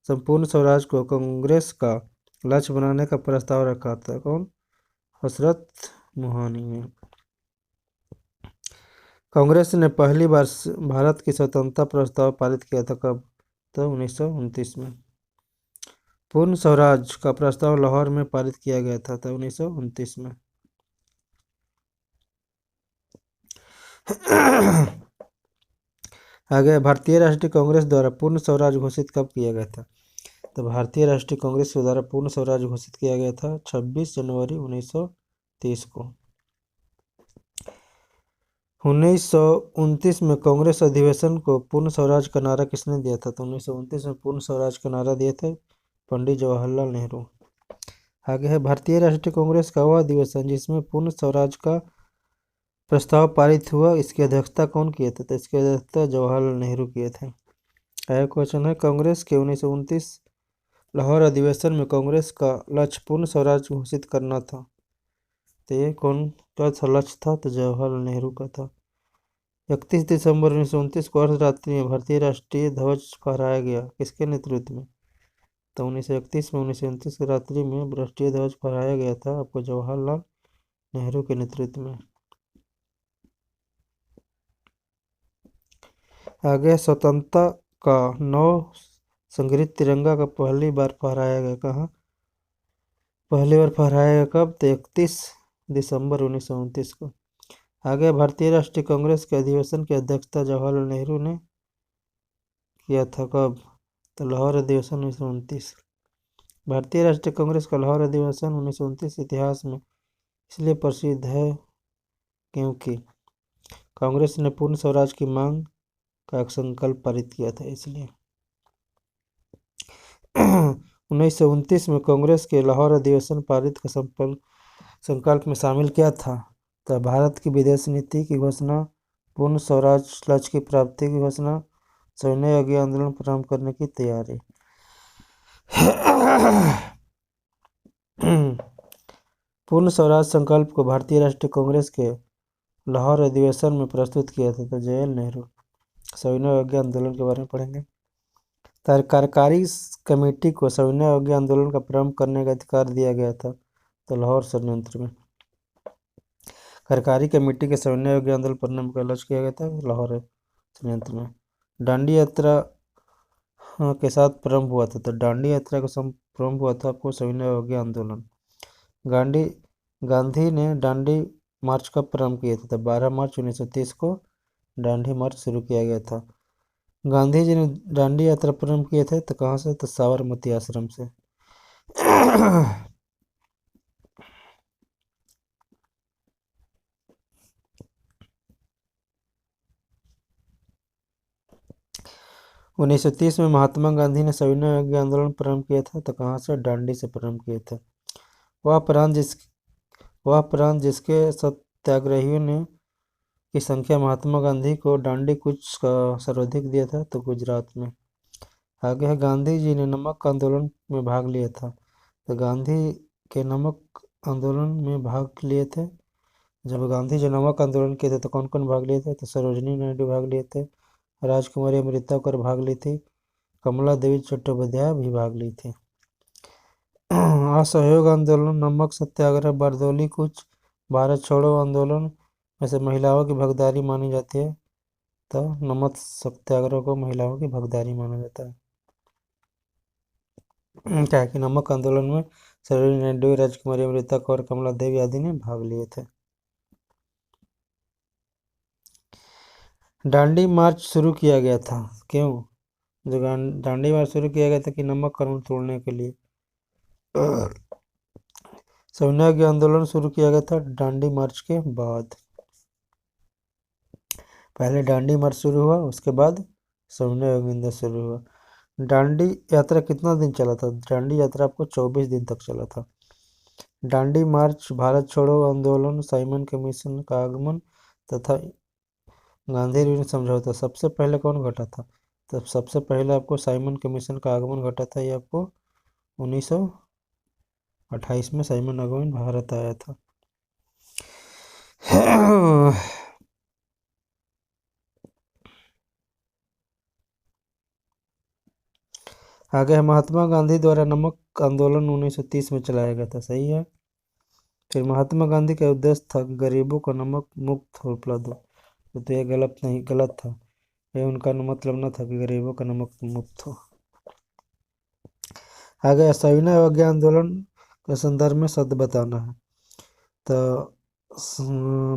संपूर्ण स्वराज को कांग्रेस का लक्ष्य बनाने का प्रस्ताव रखा था। कौन? हसरत मोहानी ने। कांग्रेस ने पहली बार भारत की स्वतंत्रता प्रस्ताव पारित किया था कब? तो 1929 में। पूर्ण स्वराज का प्रस्ताव लाहौर में पारित किया गया था 1929 में। आगे भारतीय राष्ट्रीय कांग्रेस द्वारा पूर्ण स्वराज घोषित कब किया गया था? तो भारतीय राष्ट्रीय कांग्रेस के द्वारा पूर्ण स्वराज घोषित किया गया था 26 जनवरी 1930 को। 1929 में कांग्रेस अधिवेशन को पूर्ण स्वराज का नारा किसने दिया था? तो 1929 में पूर्ण स्वराज का नारा दिए थे पंडित जवाहरलाल नेहरू। आगे है भारतीय राष्ट्रीय कांग्रेस का वह अधिवेशन जिसमें पूर्ण स्वराज का प्रस्ताव पारित हुआ, इसकी अध्यक्षता कौन किए थे? तो इसकी अध्यक्षता जवाहरलाल नेहरू किए थे। आगे क्वेश्चन है, कांग्रेस के 1929 लाहौर अधिवेशन में कांग्रेस का लक्ष्य पूर्ण स्वराज घोषित करना था। तो ये कौन का लक्ष्य था? तो जवाहरलाल नेहरू का था। 31 दिसंबर 1929 को अर्धरात्रि में भारतीय राष्ट्रीय ध्वज फहराया गया, किसके नेतृत्व में? तो 1931 में 1929 की रात्रि में राष्ट्रीय ध्वज फहराया गया था आपको जवाहरलाल नेहरू के नेतृत्व में। आगे स्वतंत्रता का नव संग्रहित तिरंगा का पहली बार फहराया गया कहाँ? पहली बार फहराया गया कब? तो 31 दिसंबर 1929 को। आगे भारतीय राष्ट्रीय कांग्रेस के अधिवेशन की अध्यक्षता जवाहरलाल नेहरू ने किया था कब? तो लाहौर अधिवेशन 1929। भारतीय राष्ट्रीय कांग्रेस का लाहौर अधिवेशन 1929 इतिहास में इसलिए प्रसिद्ध है क्योंकि कांग्रेस ने पूर्ण स्वराज की मांग का एक संकल्प पारित किया था, इसलिए 1929 में कांग्रेस के लाहौर अधिवेशन पारित का संकल्प में शामिल किया था? तो भारत की विदेश नीति की घोषणा, पूर्ण स्वराज लक्ष्य की प्राप्ति की घोषणा, सविनय अवज्ञा आंदोलन प्रारंभ करने की तैयारी। पूर्ण स्वराज संकल्प को भारतीय राष्ट्रीय कांग्रेस के लाहौर अधिवेशन में प्रस्तुत किया था? तो जवाहरलाल नेहरू। सविनय अवज्ञा आंदोलन के बारे में पढ़ेंगे। कार्यकारी कमेटी को सविनय अवज्ञा आंदोलन का प्रारंभ करने का अधिकार दिया गया था? तो लाहौर षड्यंत्र में। कार्यकारी कमेटी के सविनय अवज्ञा आंदोलन प्रारंभ का लक्ष्य किया गया था लाहौर षड्यंत्र में। दांडी यात्रा के साथ प्रारंभ हुआ था? तो दांडी यात्रा का प्रारंभ हुआ था आपको सविनय अवज्ञा आंदोलन। गांधी ने दांडी मार्च कब प्रारंभ किया था? तो 12 मार्च 1930 को दांडी मार्च शुरू किया गया था। गांधी जी ने दांडी यात्रा प्रारंभ किए थे तो कहाँ से? तो साबरमती आश्रम से। उन्नीस सौ 30 में महात्मा गांधी ने सविनय अवज्ञा आंदोलन प्रारंभ किया था तो कहाँ से? दांडी से प्रारंभ किए थे। वह प्रांत जिसके सत्याग्रहियों ने की संख्या महात्मा गांधी को दांडी कूच का सर्वाधिक दिया था? तो गुजरात में। आगे है, गांधी जी ने नमक आंदोलन में भाग लिया था? तो गांधी के नमक आंदोलन में भाग लिए थे। जब गांधी जी नमक आंदोलन किए थे तो कौन कौन भाग लिए थे? तो सरोजिनी नायडू भाग लिए थे, राजकुमारी अमृता कर भाग ली थी, कमला देवी चट्टोपाध्याय भी भाग ली थी। असहयोग आंदोलन, नमक सत्याग्रह, बारदौली कूच, भारत छोड़ो आंदोलन में से महिलाओं की भागीदारी मानी जाती है? तो नमक सत्याग्रह को महिलाओं की भागीदारी माना जाता है। क्या है कि नमक आंदोलन में सरोजिनी नायडू, राजकुमारी अमृता कौर, कमला देवी आदि ने भाग लिए थे। दांडी मार्च शुरू किया गया था क्यों? जो दांडी मार्च शुरू किया गया था कि नमक कानून तोड़ने के लिए। सविनय अवज्ञा आंदोलन शुरू किया गया था दांडी मार्च के बाद। पहले दांडी मार्च शुरू हुआ, उसके बाद सविनय अवज्ञा शुरू हुआ। दांडी यात्रा कितना दिन चला था? दांडी यात्रा आपको 24 दिन तक चला था। दांडी मार्च, भारत छोड़ो आंदोलन, साइमन कमीशन का आगमन तथा गांधी ऋण समझौता सबसे पहले कौन घटा था? तो सबसे पहले आपको साइमन कमीशन का आगमन घटा था। ये आपको 1928 में साइमन आगमन भारत आया था। आगे है, महात्मा गांधी द्वारा नमक आंदोलन 1930 में चलाया गया था, सही है। फिर महात्मा गांधी का उद्देश्य था कि गरीबों को नमक मुक्त उपलब्ध हो, तो ये गलत नहीं, गलत था। ये उनका मतलब न था कि गरीबों का नमक मुक्त हो। आगे सविनय अवज्ञा आंदोलन के संदर्भ में शब्द बताना है। तो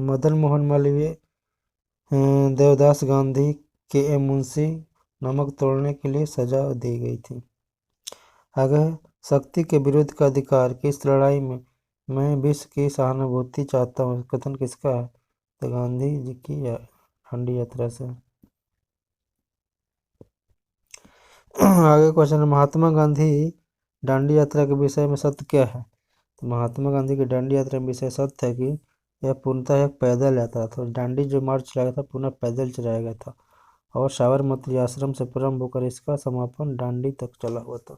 मदन मोहन मालवीय, देवदास गांधी, के एम मुंशी नमक तोड़ने के लिए सजा दी गई थी। आगे शक्ति के विरुद्ध का अधिकार की इस लड़ाई में मैं विश्व की सहानुभूति चाहता हूँ, कथन किसका है? तो गांधी जी की दांडी यात्रा से। आगे क्वेश्चन है, महात्मा गांधी दांडी यात्रा के विषय में सत्य क्या है? तो महात्मा गांधी की दांडी यात्रा में विषय सत्य है कि यह पूर्णतः एक पैदल यात्रा था। दांडी जो मार्च चलाया था पुनः पैदल चलाया गया था और साबरमती आश्रम से प्रारंभ होकर इसका समापन दांडी तक चला हुआ था।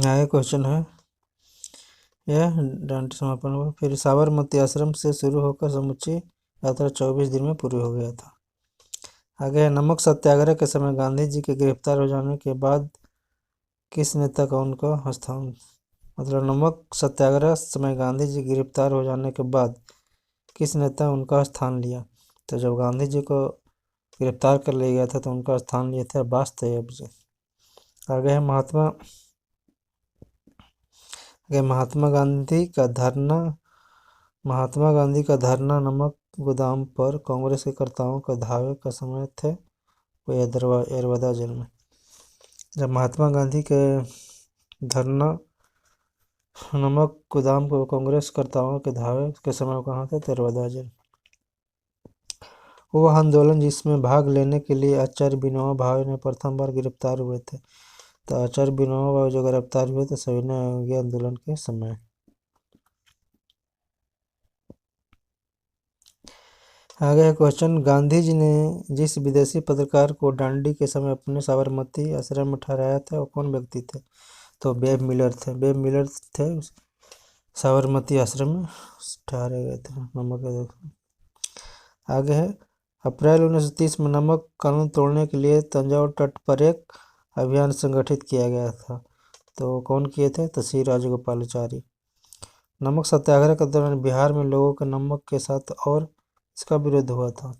आगे क्वेश्चन है, यह दांडी समापन हुआ फिर साबरमती आश्रम से शुरू होकर समुची यात्रा 24 दिन में पूरी हो गया था। आगे है, नमक सत्याग्रह के समय गांधी जी के गिरफ्तार हो जाने के बाद किस नेता का उनका स्थान, मतलब नमक सत्याग्रह समय गांधी जी गिरफ्तार हो जाने के बाद किस नेता उनका स्थान लिया? तो जब गांधी जी को गिरफ्तार कर लिया गया था तो उनका स्थान लिए थे अब्बास तैयब जी। आगे है, महात्मा गांधी का धरना नमक गोदाम पर कांग्रेस के कर्ताओं के धावे का समय थे वो यरवदा जेल में। जब महात्मा गांधी के धरना नमक गोदाम पर कांग्रेस कर्ताओं के धावे के समय कहाँ थे? यरवदा जेल। वह आंदोलन जिसमें भाग लेने के लिए आचार्य विनोबा भावे ने प्रथम बार गिरफ्तार हुए थे। तो आचार्य विनोबा भावे जो गिरफ्तार हुए थे सविनय अवज्ञा आंदोलन के समय। आगे है क्वेश्चन, गांधी जी ने जिस विदेशी पत्रकार को दांडी के समय अपने साबरमती आश्रम में ठहराया था वो कौन व्यक्ति थे? तो वेब मिलर थे। वेब मिलर थे साबरमती आश्रम में ठहरे गए थे नमक। आगे है, अप्रैल 1930 में नमक कानून तोड़ने के लिए तंजौर तट पर एक अभियान संगठित किया गया था। तो कौन किए थे? तो श्री राजगोपालाचारी। नमक सत्याग्रह के दौरान बिहार में लोगों का नमक के साथ और इसका विरोध हुआ था।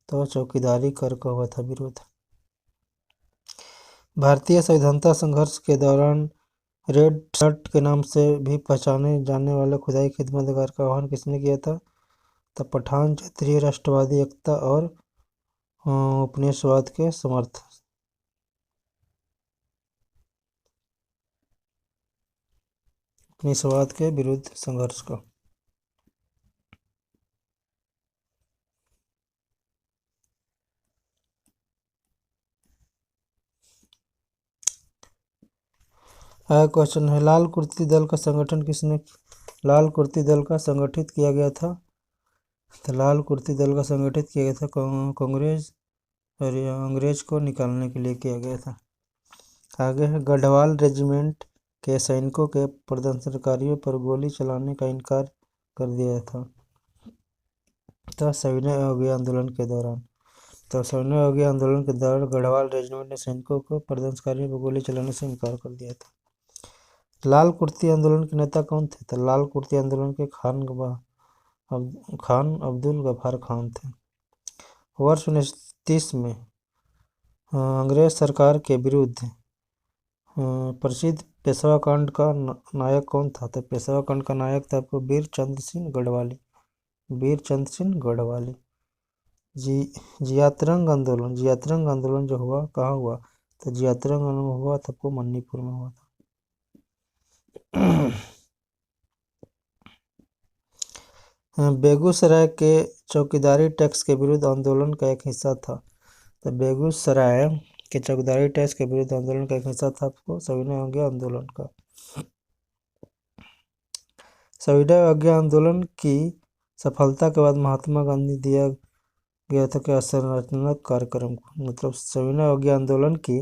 तो चौकीदारी कर का हुआ था विरोध। भारतीय स्वाधीनता संघर्ष के दौरान रेड शर्ट के नाम से भी पहचाने जाने वाले खुदाई खिदमतगार का आह्वान किसने किया था? तब पठान क्षेत्रीय राष्ट्रवादी एकता और उपनिवेशवाद के उपनिवेशवाद के विरुद्ध संघर्ष का। आया क्वेश्चन है, लाल कुर्ती दल का संगठन किसने? लाल कुर्ती दल का संगठित किया गया था। तो लाल कुर्ती दल का संगठित किया गया था कांग्रेस और अंग्रेज को निकालने के लिए किया गया था। आगे है, गढ़वाल रेजिमेंट के सैनिकों के प्रदर्शनकारियों पर गोली चलाने का इनकार कर दिया था। तो सविनय अवज्ञा आंदोलन के दौरान। तो सविनय अवज्ञा आंदोलन के दौरान गढ़वाल रेजिमेंट ने सैनिकों को प्रदर्शनकारियों पर गोली चलाने से इनकार कर दिया था। लाल कुर्ती आंदोलन के नेता कौन थे? तो लाल कुर्ती आंदोलन के खान अब्दुल गफार खान थे। वर्ष 1930 में अंग्रेज सरकार के विरुद्ध प्रसिद्ध पेशवा कांड का नायक कौन था? तो पेशवा कांड का नायक था आपको वीर चंद्र सिंह गढ़वाली। वीर चंद्र सिंह गढ़वाली। जियात्रंग आंदोलन जो हुआ कहाँ हुआ? तो जियात्रंग आंदोलन हुआ था आपको मणिपुर में हुआ था। बेगूसराय के चौकीदारी टैक्स के विरुद्ध आंदोलन का एक हिस्सा था। तो बेगूसराय के चौकीदारी टैक्स के विरुद्ध आंदोलन का एक हिस्सा था आपको सविनय अवज्ञा आंदोलन का। सविनय अवज्ञा आंदोलन की सफलता के बाद महात्मा गांधी दिया गया था कि संरचनात्मक कार्यक्रम को, मतलब सविनय अवज्ञा आंदोलन की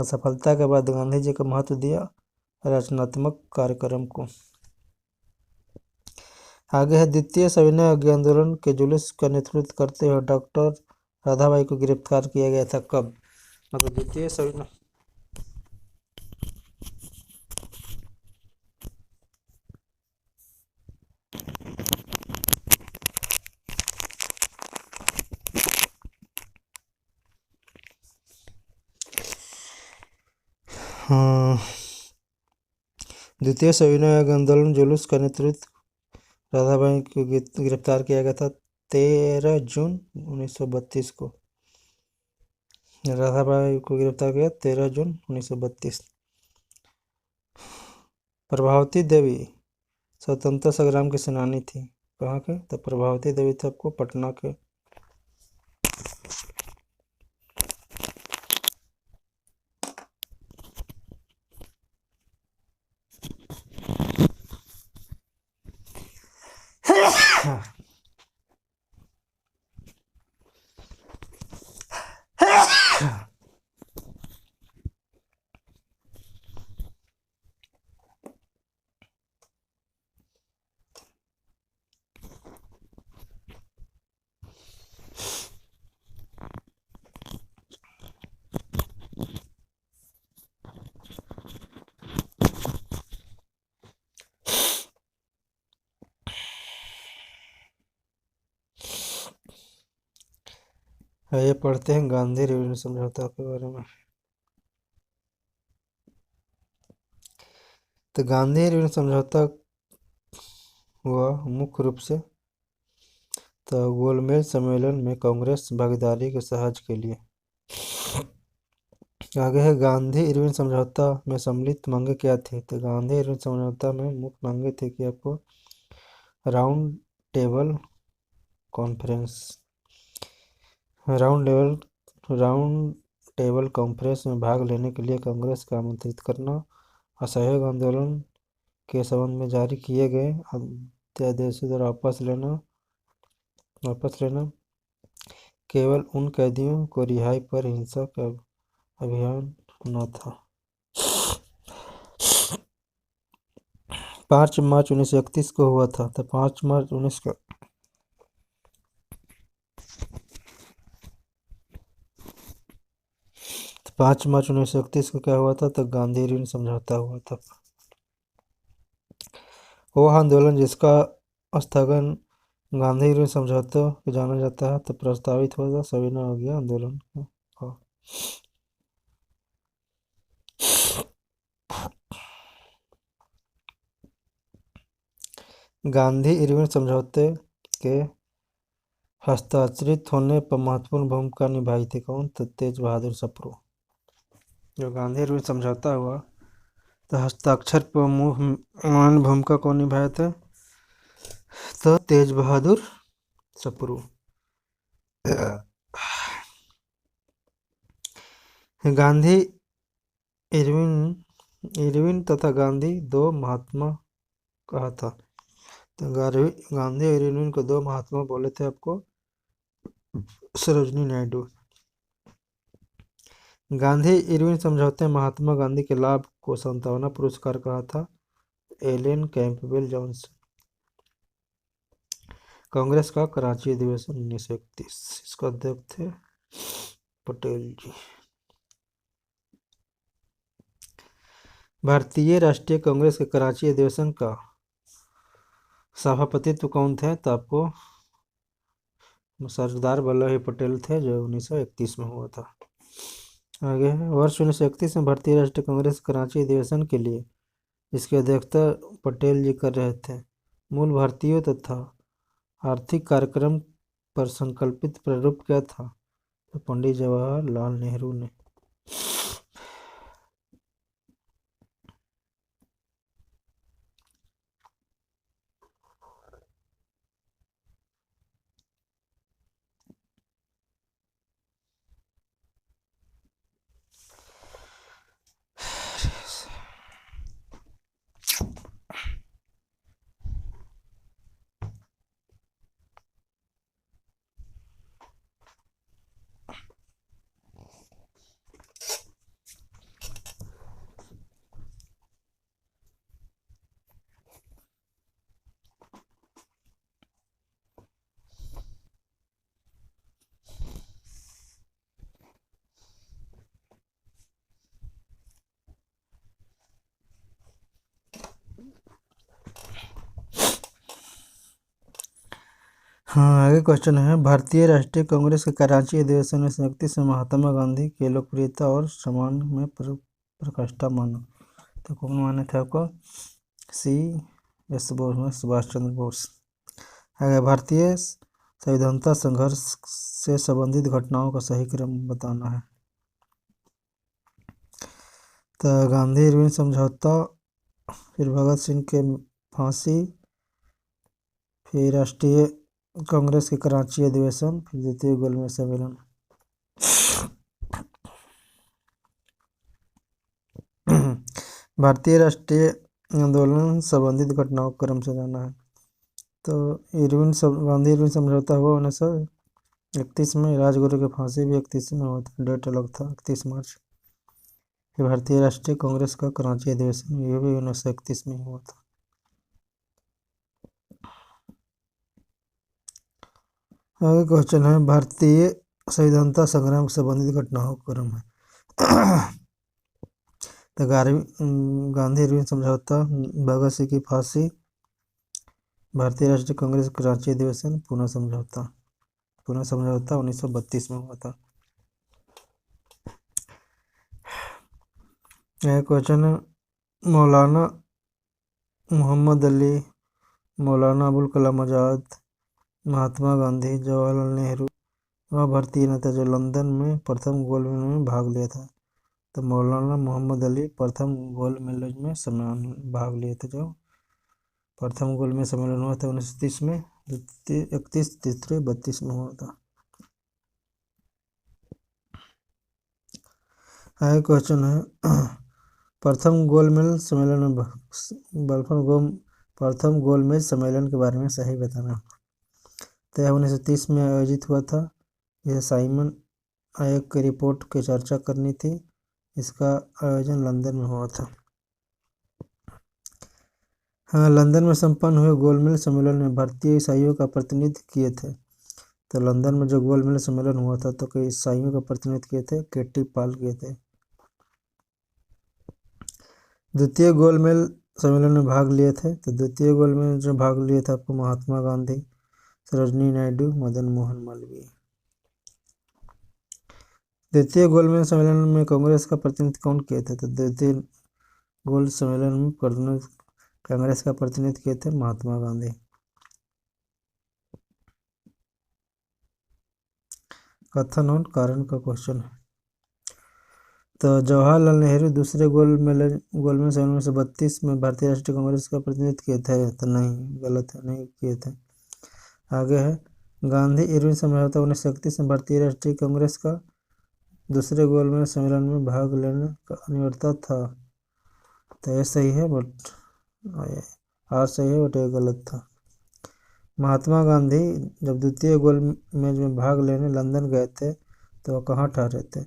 सफलता के बाद गांधी जी को महत्व दिया रचनात्मक कार्यक्रम को। आगे है, द्वितीय सविनय अवज्ञा आंदोलन के जुलूस का नेतृत्व करते हुए डॉक्टर राधाबाई को गिरफ्तार किया गया था कब? मतलब द्वितीय सविनय हाँ, द्वितीय सविनय आंदोलन जुलूस का नेतृत्व राधाबाई को गिरफ्तार किया गया था 13 जून 1932 को। राधाबाई को गिरफ्तार किया 13 जून 1932। प्रभावती देवी स्वतंत्रता संग्राम की सेनानी थी। कहाँ के? तो प्रभावती देवी थे आपको पटना के। ये पढ़ते हैं गांधी रिविजन समझौता के बारे में। तो गांधी रिविजन समझौता हुआ मुख्य रूप से तो गोलमेज सम्मेलन में कांग्रेस भागीदारी के सहज के लिए। आगे है गांधी इरविन समझौता में सम्मिलित मांगे क्या थी? तो गांधी इरविन समझौता में मुख्य मांगे थी कि आपको round table conference round table conference में भाग लेने के लिए कांग्रेस को आमंत्रित करना, असहयोग आंदोलन के संबंध में जारी किए गए अध्यादेशों द्वारा वापस लेना, केवल उन कैदियों को रिहाई पर हिंसक अभियान न था। 5 मार्च 1931 को हुआ था। तो 5 मार्च 1931 को क्या हुआ था? तो गांधी ऋण समझौता हुआ था। वो आंदोलन जिसका स्थगन गांधी ऋण समझौता जाना जाता है तो प्रस्तावित हुआ था सविनय अवज्ञा आंदोलन का। गांधी इरविन समझौते के हस्ताक्षरित होने पर महत्वपूर्ण भूमिका निभाई थी कौन? तो तेज बहादुर सप्रू। जो गांधी इरविन समझौता हुआ तो हस्ताक्षर पर मुख्य भूमिका कौन निभाए थे? तो तेज बहादुर सप्रू। गांधी इरविन तथा गांधी दो महात्मा कहा था। तो गांधी और इरविन को दो महात्मा बोले थे आपको सरोजनी नायडू। गांधी इरविन समझौते में महात्मा गांधी के लाभ को सांत्वना पुरस्कार कहा था एलेन कैंपबेल जॉन्स। कांग्रेस का कराची अधिवेशन 1931, इसका अध्यक्ष थे पटेल जी। भारतीय राष्ट्रीय कांग्रेस के कराची अधिवेशन का सभापतित्व कौन थे? तो आपको सरदार वल्लभ भाई पटेल थे, जो 1931 में हुआ था। आगे वर्ष 1931 में भारतीय राष्ट्रीय कांग्रेस कराची अधिवेशन के लिए इसकी अध्यक्षता पटेल जी कर रहे थे। मूल भारतीयों तथा आर्थिक कार्यक्रम पर संकल्पित प्रारूप क्या था? तो पंडित जवाहरलाल नेहरू ने। हाँ, आगे क्वेश्चन है, भारतीय राष्ट्रीय कांग्रेस के कराची अधिवेशन में 1931 में महात्मा गांधी की लोकप्रियता और सम्मान में प्रकाष्ठा माना। तो कौन माने थे आपको? सी एस बोस में सुभाष चंद्र बोस। आगे, भारतीय संविधानता संघर्ष से संबंधित घटनाओं का सही क्रम बताना है। तो गांधी इरविन समझौता, फिर भगत सिंह के फांसी, फिर राष्ट्रीय कांग्रेस के कराची अधिवेशन, फिर द्वितीय गोलमेज सम्मेलन। भारतीय राष्ट्रीय आंदोलन संबंधित घटनाओं का क्रम से जाना है। तो गांधी इरविन समझौता हुआ 1931 में, राजगुरु की फांसी भी 31 में हुआ था, डेट अलग था 31 मार्च। फिर भारतीय राष्ट्रीय कांग्रेस का कराची अधिवेशन, ये भी 1931 में हुआ था। आगे क्वेश्चन है, भारतीय संविधानता संग्राम से संबंधित घटनाओं का क्रम है। तो गांधी इरविन समझौता, भगत सिंह की फांसी, भारतीय राष्ट्रीय कांग्रेस कराची अधिवेशन, पुणे समझौता 1932 में हुआ था। यह क्वेश्चन है, मौलाना मोहम्मद अली, मौलाना अबुल कलाम आज़ाद, महात्मा गांधी, जवाहरलाल नेहरू वह भारतीय नेता जो लंदन में प्रथम गोलमेज में भाग लिया था। तो मौलाना मोहम्मद अली प्रथम गोलमेज में भाग लिए थे। जो प्रथम गोलमेज सम्मेलन हुआ था 1930 में, 31, तीसरे 32 में हुआ था। आगे क्वेश्चन है, प्रथम गोलमेज सम्मेलन के बारे में सही बताना। तो 1930 में आयोजित हुआ था। यह साइमन आयोग की रिपोर्ट की चर्चा करनी थी। इसका आयोजन लंदन में हुआ था। हाँ, लंदन में संपन्न हुए गोलमेज सम्मेलन में भारतीय ईसाइयों का प्रतिनिधित्व किए थे। तो लंदन में जो गोलमेज सम्मेलन हुआ था तो कई ईसाइयों का प्रतिनिधित्व किए थे, केटी पाल किए थे। द्वितीय गोलमेज सम्मेलन में भाग लिए थे। तो द्वितीय गोलमेज जो भाग लिए थे आपको महात्मा गांधी, सरोजिनी नायडू, मदन मोहन मालवीय। द्वितीय गोलमेज सम्मेलन में कांग्रेस का प्रतिनिधित्व कौन किए थे? तो द्वितीय गोल सम्मेलन में कांग्रेस का प्रतिनिधित्व किए थे महात्मा गांधी। कथन और कारण का क्वेश्चन है। तो जवाहरलाल नेहरू दूसरे गोलमेज सम्मेलन में 1932 में भारतीय राष्ट्रीय कांग्रेस का प्रतिनिधित्व किए थे। तो नहीं, गलत है, नहीं किए थे। आगे है, गांधी इरविन समझौता 1931 में भारतीय राष्ट्रीय कांग्रेस का दूसरे गोलमेज सम्मेलन में भाग लेने का अनिवार्यता था। तो ये सही है, बट सही है, बट ये गलत था। महात्मा गांधी जब द्वितीय गोलमेज में भाग लेने लंदन गए थे तो वह कहाँ ठहरे थे?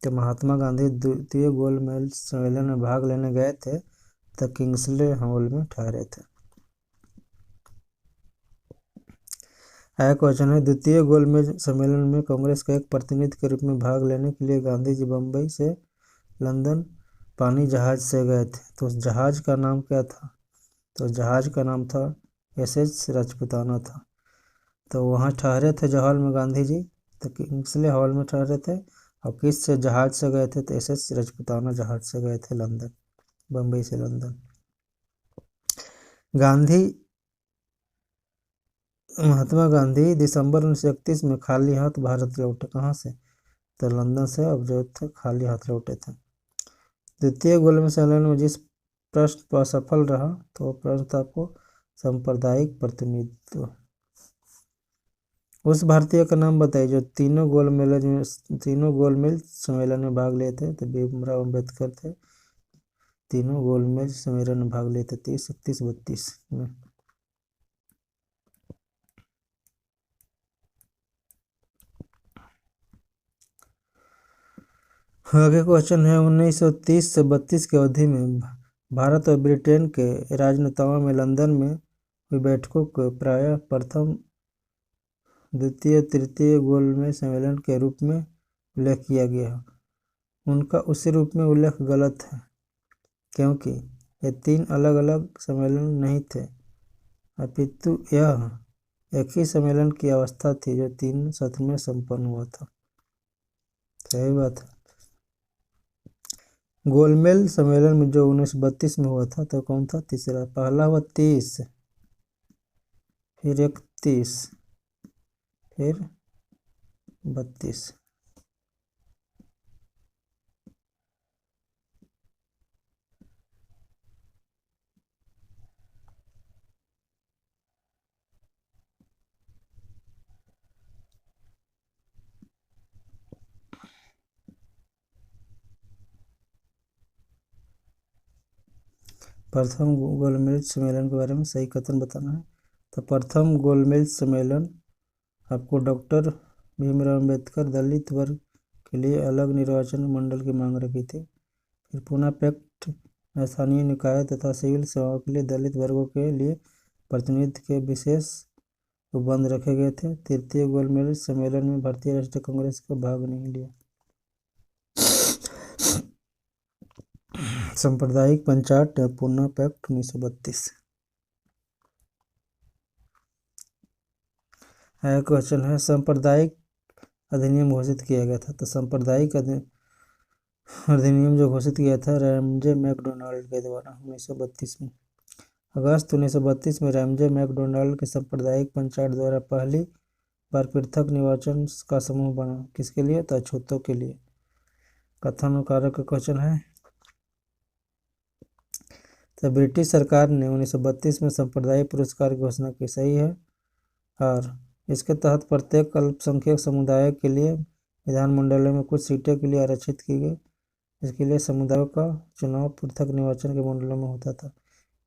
तो महात्मा गांधी द्वितीय गोलमेज सम्मेलन में भाग लेने गए थे तो किंग्सले हॉल में ठहरे थे। आया क्वेश्चन है, द्वितीय गोलमेज सम्मेलन में कांग्रेस का एक प्रतिनिधि के रूप में भाग लेने के लिए गांधी जी बम्बई से लंदन पानी जहाज से गए थे। तो उस जहाज का नाम क्या था? तो जहाज का नाम था SS राजपूताना था। तो वहाँ ठहरे थे जहाज में गांधी जी, तो किंग्सले हॉल में ठहरे थे। और किस से जहाज से गए थे? तो SS राजपूताना जहाज से गए थे लंदन, बम्बई से लंदन। महात्मा गांधी दिसंबर 1931 में खाली हाथ भारत लौटे। कहाँ से? तो लंदन से। अब जो थे खाली हाथ लौटे थे। द्वितीय गोलमेज सम्मेलन में जिस प्रश्न पर असफल रहा तो वो प्रश्न था आपको सांप्रदायिक प्रतिनिधित्व। उस भारतीय का नाम बताइए जो तीनों गोलमेज सम्मेलन में भाग लिए थे। तो भीमराव अम्बेडकर थे। तीनों गोलमेज सम्मेलन में भाग लिए थे 30, 31, 32 में। आगे क्वेश्चन है, 1930 से 32 की अवधि में भारत और ब्रिटेन के राजनेताओं में लंदन में हुई बैठकों को प्रायः प्रथम, द्वितीय, तृतीय गोलमेज सम्मेलन के रूप में उल्लेख किया गया है। उनका उसी रूप में उल्लेख गलत है, क्योंकि ये तीन अलग अलग सम्मेलन नहीं थे, अपितु यह एक ही सम्मेलन की अवस्था थी जो 3 सत्र में संपन्न हुआ था। सही बात है। गोलमेज सम्मेलन में जो 1932 में हुआ था तो कौन था तीसरा? पहला हुआ 30, फिर 31, फिर 32। प्रथम गोलमेज सम्मेलन के बारे में सही कथन बताना है। तो प्रथम गोलमेज सम्मेलन आपको डॉक्टर भीमराव अम्बेडकर दलित वर्ग के लिए अलग निर्वाचन मंडल की मांग रखी थी। फिर पूना पैक्ट स्थानीय निकाय तथा सिविल सेवाओं के लिए दलित वर्गों के लिए प्रतिनिधित्व के विशेष उपबंध रखे गए थे। तृतीय गोलमेज सम्मेलन में भारतीय राष्ट्रीय कांग्रेस का भाग नहीं लिया। सांप्रदायिक पंचायत पूना पैक्ट 1932। क्वेश्चन है सांप्रदायिक अधिनियम घोषित किया गया था। तो सांप्रदायिक अधिनियम जो घोषित किया था रैमजे मैकडोनाल्ड के द्वारा 1932 में। अगस्त 1932 में रैमजे मैकडोनाल्ड के सांप्रदायिक पंचायत द्वारा पहली बार पृथक निर्वाचन का समूह बना। किसके लिए? तो अछूतों के लिए। कथन और कारक का क्वेश्चन है। तो ब्रिटिश सरकार ने 1932 में सांप्रदायिक पुरस्कार की घोषणा की। सही है। और इसके तहत प्रत्येक अल्पसंख्यक समुदाय के लिए विधानमंडलों में कुछ सीटें के लिए आरक्षित की गई। इसके लिए समुदायों का चुनाव पृथक निर्वाचन के मंडलों में होता था।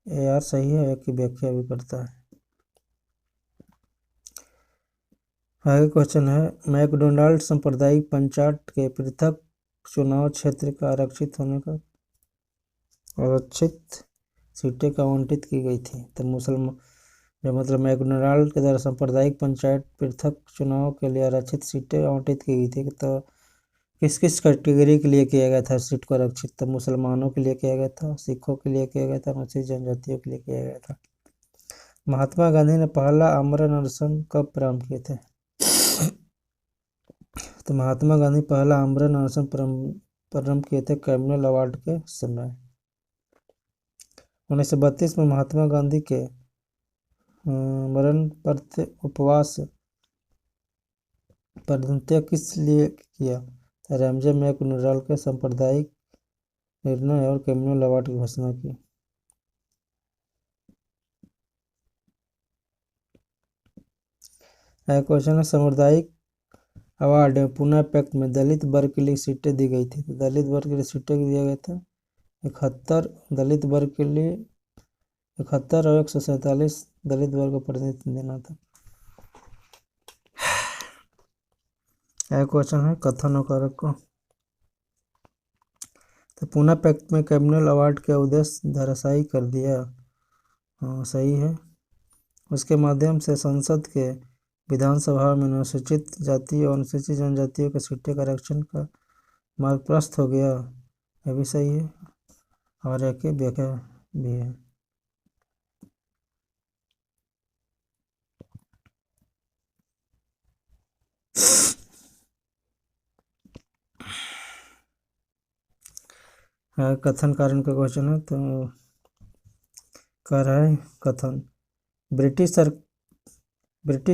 यार सही है, एक की व्याख्या भी करता है। आगे क्वेश्चन है मैकडोनाल्ड सांप्रदायिक पंचायत के पृथक चुनाव क्षेत्र का आरक्षित सीटें का आवंटित की गई थी। तो मुसलमान मतलब मैकडोनाल्ड के द्वारा सांप्रदायिक पंचायत पृथक चुनाव के लिए आरक्षित सीटें आवंटित की गई थी। तो किस किस कैटेगरी के लिए किया गया था सीट को आरक्षित? तो मुसलमानों के लिए किया गया था, सिखों के लिए किया गया था, अनुसूचित जनजातियों के लिए किया गया था। महात्मा गांधी ने पहला आमरण अनशन कब प्रारंभ किए थे? तो महात्मा गांधी पहला आमरण अनशन प्रारंभ किए थे कैमुअल अवार्ड के समय। 1932 में महात्मा गांधी के मरण पर उपवास प्रदंत्य किस लिए किया? रैमजे मैकडोनाल्ड के सांप्रदायिक निर्णय और कैमुअल अवार्ड की घोषणा की। क्वेश्चन है सामुदायिक अवार्ड पूना पैक्ट में दलित वर्ग के लिए सीटें दी गई थी। तो दलित वर्ग के लिए सीटें दिया गया था 71 दलित वर्ग के लिए 71 और 147 दलित वर्ग को प्रतिनिधित्व देना था। क्वेश्चन है कथन और कारक को। तो पूना पैक्ट में कैमुअल अवार्ड का उद्देश्य धराशायी कर दिया। सही है। उसके माध्यम से संसद के विधानसभा में अनुसूचित जाति और अनुसूचित जनजातियों के सीटें का आरक्षण का मार्ग प्रशस्त हो गया। यह भी सही है और एक व्याख्या भी है। कथन कारण का क्वेश्चन है। तो कह रहा है कथन ब्रिटिश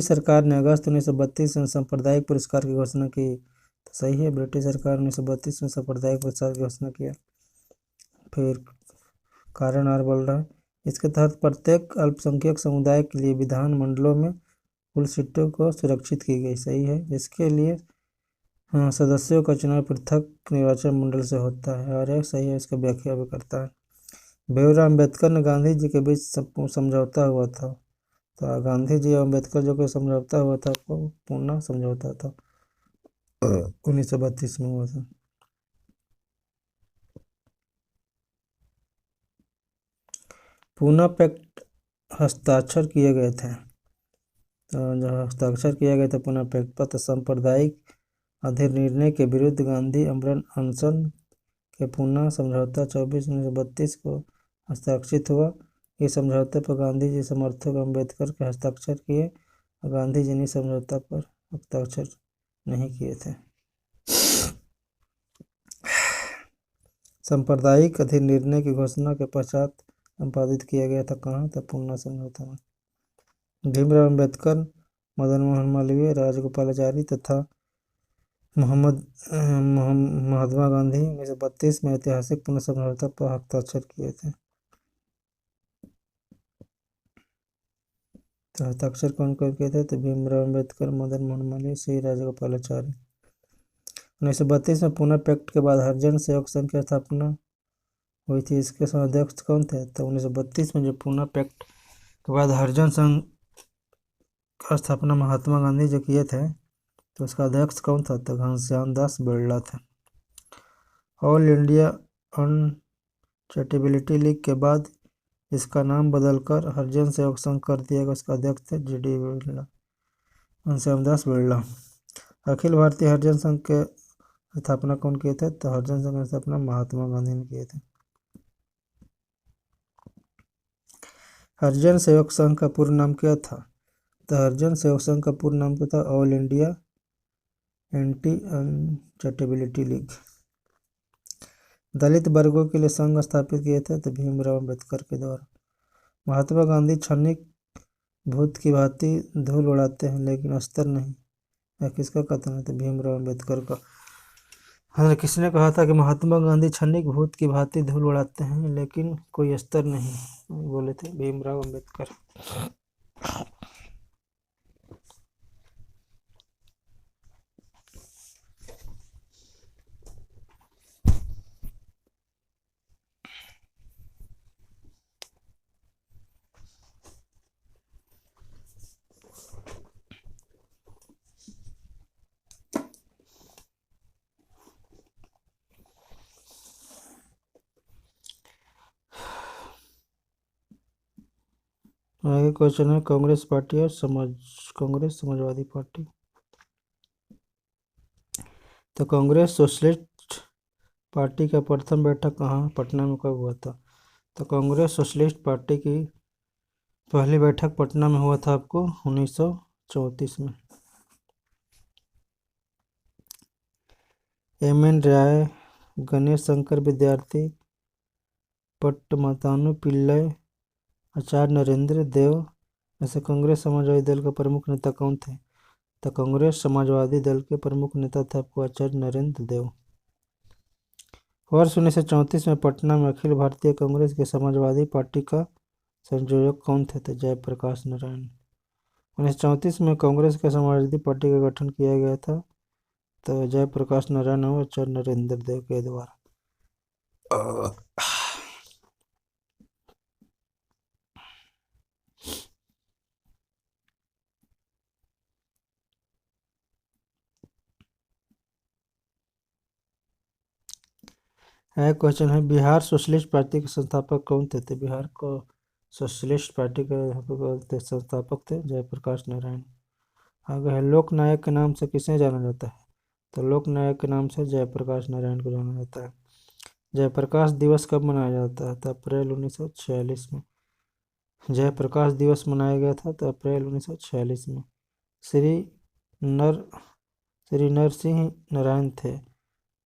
सरकार ने अगस्त 1932 में सांप्रदायिक पुरस्कार की घोषणा की। तो सही है, ब्रिटिश सरकार 1932 में सांप्रदायिक पुरस्कार की घोषणा किया। फिर कारण आर बोल रहा है इसके तहत प्रत्येक अल्पसंख्यक समुदाय के लिए विधान मंडलों में कुल सीटों को सुरक्षित की गई। सही है। इसके लिए सदस्यों का चुनाव पृथक निर्वाचन मंडल से होता है और यह सही है, इसका व्याख्या भी करता है। भीमराव अम्बेडकर ने गांधी जी के बीच समझौता हुआ था। तो गांधी जी और अम्बेडकर जो कोई समझौता हुआ था वो पूना समझौता था 1932 में हुआ था। पूना पैक्ट हस्ताक्षर किए गए थे। तो जो हस्ताक्षर किया गया था पूना पैक्ट पर, तो सांप्रदायिक अधिनिर्णय के विरुद्ध गांधी आमरण अनशन के पूना समझौता 24/1932 को हस्ताक्षरित हुआ। इस समझौते पर गांधी जी समर्थक अम्बेडकर के हस्ताक्षर किए गांधी जी ने समझौता पर हस्ताक्षर नहीं किए थे। सांप्रदायिक अधिनिर्णय की घोषणा के पश्चात संपादित किया गया था कहाँ? था पूना समझौता में। भीमराव अम्बेडकर, मदन मोहन मालवीय, राजगोपालाचारी तथा महात्मा गांधी 1932 में ऐतिहासिक पूना समझौता पर हस्ताक्षर किए थे। तो हस्ताक्षर कौन कौन किए थे? तो भीमराव अम्बेडकर, मदन मोहन मालवीय, श्री राजगोपालाचारी। 1932 में पूना पैक्ट के बाद हरिजन सेवक संघ की स्थापना हुई थी। इसके अध्यक्ष कौन थे? तो 1932 में जो पूना पैक्ट के बाद हरिजन संघ का स्थापना महात्मा गांधी जो किए थे, तो उसका अध्यक्ष कौन था? तो घनश्याम दास बिरला थे। ऑल इंडिया अनचेटेबिलिटी लीग के बाद इसका नाम बदलकर हरिजन सेवक संघ कर दिया गया। उसका अध्यक्ष थे GD बिरला, घनश्याम दास बिरला। अखिल भारतीय हरिजन संघ के स्थापना कौन किए थे? तो हरिजन संघ की स्थापना महात्मा गांधी ने किए थे। हरिजन सेवक संघ का पूर्ण नाम क्या था? तो हरिजन सेवक संघ का पूर्ण नाम क्या था? All India anti untouchability league. दलित वर्गों के लिए संघ स्थापित किए थे तो भीमराव अम्बेडकर के द्वारा। महात्मा गांधी क्षणिक भूत की भांति धूल उड़ाते हैं लेकिन अस्तर नहीं, यह किसका कथन है? तो भीमराव अम्बेडकर का। हाँ, किसने कहा था कि महात्मा गांधी क्षणिक भूत की भांति धूल उड़ाते हैं लेकिन कोई अस्तर नहीं? बोले थे भीमराव अम्बेडकर। आगे क्वेश्चन है कांग्रेस पार्टी और कांग्रेस समाजवादी पार्टी। तो कांग्रेस सोशलिस्ट पार्टी का प्रथम बैठक कहाँ? पटना में कब हुआ था? तो कांग्रेस सोशलिस्ट पार्टी की पहली बैठक पटना में हुआ था आपको 1934 में। MN राय, गणेश शंकर विद्यार्थी, पट्टमतानु पिल्लई, आचार्य नरेंद्र देव ऐसे कांग्रेस समाजवादी दल का प्रमुख नेता कौन थे? तो कांग्रेस समाजवादी दल के प्रमुख नेता थे आपको आचार्य नरेंद्र देव। वर्ष 1934 में पटना में अखिल भारतीय कांग्रेस के समाजवादी पार्टी का संयोजक कौन थे? तो जयप्रकाश नारायण। 1934 में कांग्रेस के समाजवादी पार्टी का गठन किया गया था तो जयप्रकाश नारायण और आचार्य नरेंद्र देव के द्वारा। क्वेश्चन है बिहार सोशलिस्ट पार्टी के संस्थापक कौन थे? तो बिहार को सोशलिस्ट पार्टी के संस्थापक थे जयप्रकाश नारायण। आगे है लोकनायक के नाम से किसे जाना जाता है? तो लोकनायक के नाम से जयप्रकाश नारायण को जाना जाता है। जयप्रकाश दिवस कब मनाया जाता है? तो अप्रैल 1946 में जयप्रकाश दिवस मनाया गया था तो अप्रैल 1946 में। श्री नरसिंह नारायण थे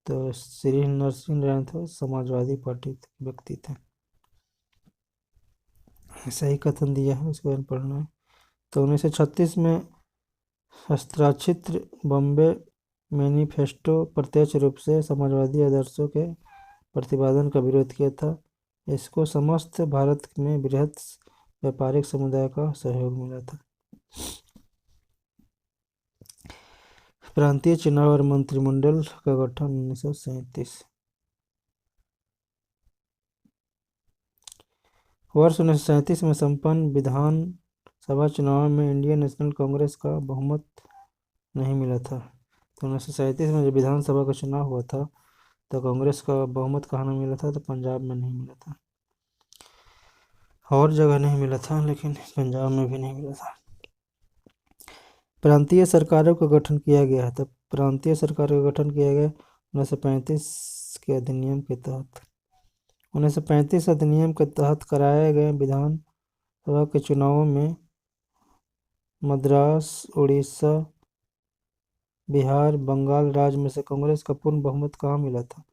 तो श्री नरसिंह नारायण थे समाजवादी पार्टी के व्यक्ति थे। सही कथन दिया है, इसके बारे में पढ़ना है। तो 1936 में हस्ताक्षरित बॉम्बे मैनिफेस्टो प्रत्यक्ष रूप से समाजवादी आदर्शों के प्रतिपादन का विरोध किया था। इसको समस्त भारत में बृहत व्यापारिक समुदाय का सहयोग मिला था। प्रांतीय चुनाव और मंत्रिमंडल का गठन 1937। वर्ष 1937 में संपन्न विधानसभा चुनाव में इंडियन नेशनल कांग्रेस का बहुमत नहीं मिला था। तो 1937 में जब विधानसभा का चुनाव हुआ था तो कांग्रेस का बहुमत कहाँ नहीं मिला था? तो पंजाब में नहीं मिला था, और जगह नहीं मिला था लेकिन पंजाब में भी नहीं मिला था। प्रांतीय सरकारों का गठन किया गया है तो प्रांतीय सरकार का गठन किया गया 1935 के अधिनियम के तहत। 1935 अधिनियम के तहत कराए गए विधानसभा के चुनावों में मद्रास, उड़ीसा, बिहार, बंगाल राज्य में से कांग्रेस का पूर्ण बहुमत कहाँ मिला था?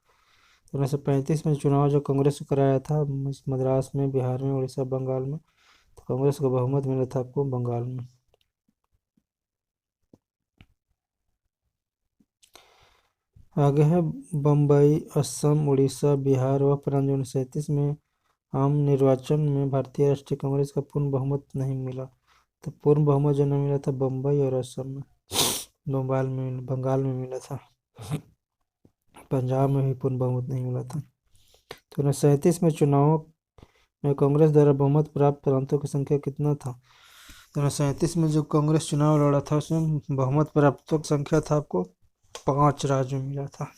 1935 में चुनाव जो कांग्रेस को कराया था मद्रास में, बिहार में, उड़ीसा, बंगाल में, तो कांग्रेस को बहुमत मिला था आपको बंगाल में। आगे है बम्बई, असम, उड़ीसा, बिहार वह प्रांत जो 1937 में आम निर्वाचन में भारतीय राष्ट्रीय कांग्रेस का पूर्ण बहुमत नहीं मिला। तो पूर्ण बहुमत जो नहीं मिला था बम्बई और असम में, बंगाल में मिला था। पंजाब में भी पूर्ण बहुमत नहीं मिला था। तो 1937 में चुनाव में कांग्रेस द्वारा बहुमत प्राप्त प्रांतों की संख्या कितना था? तो 1937 में जो कांग्रेस चुनाव लड़ा था उसमें बहुमत प्राप्तों की संख्या था आपको 5 राज्यों में मिला था।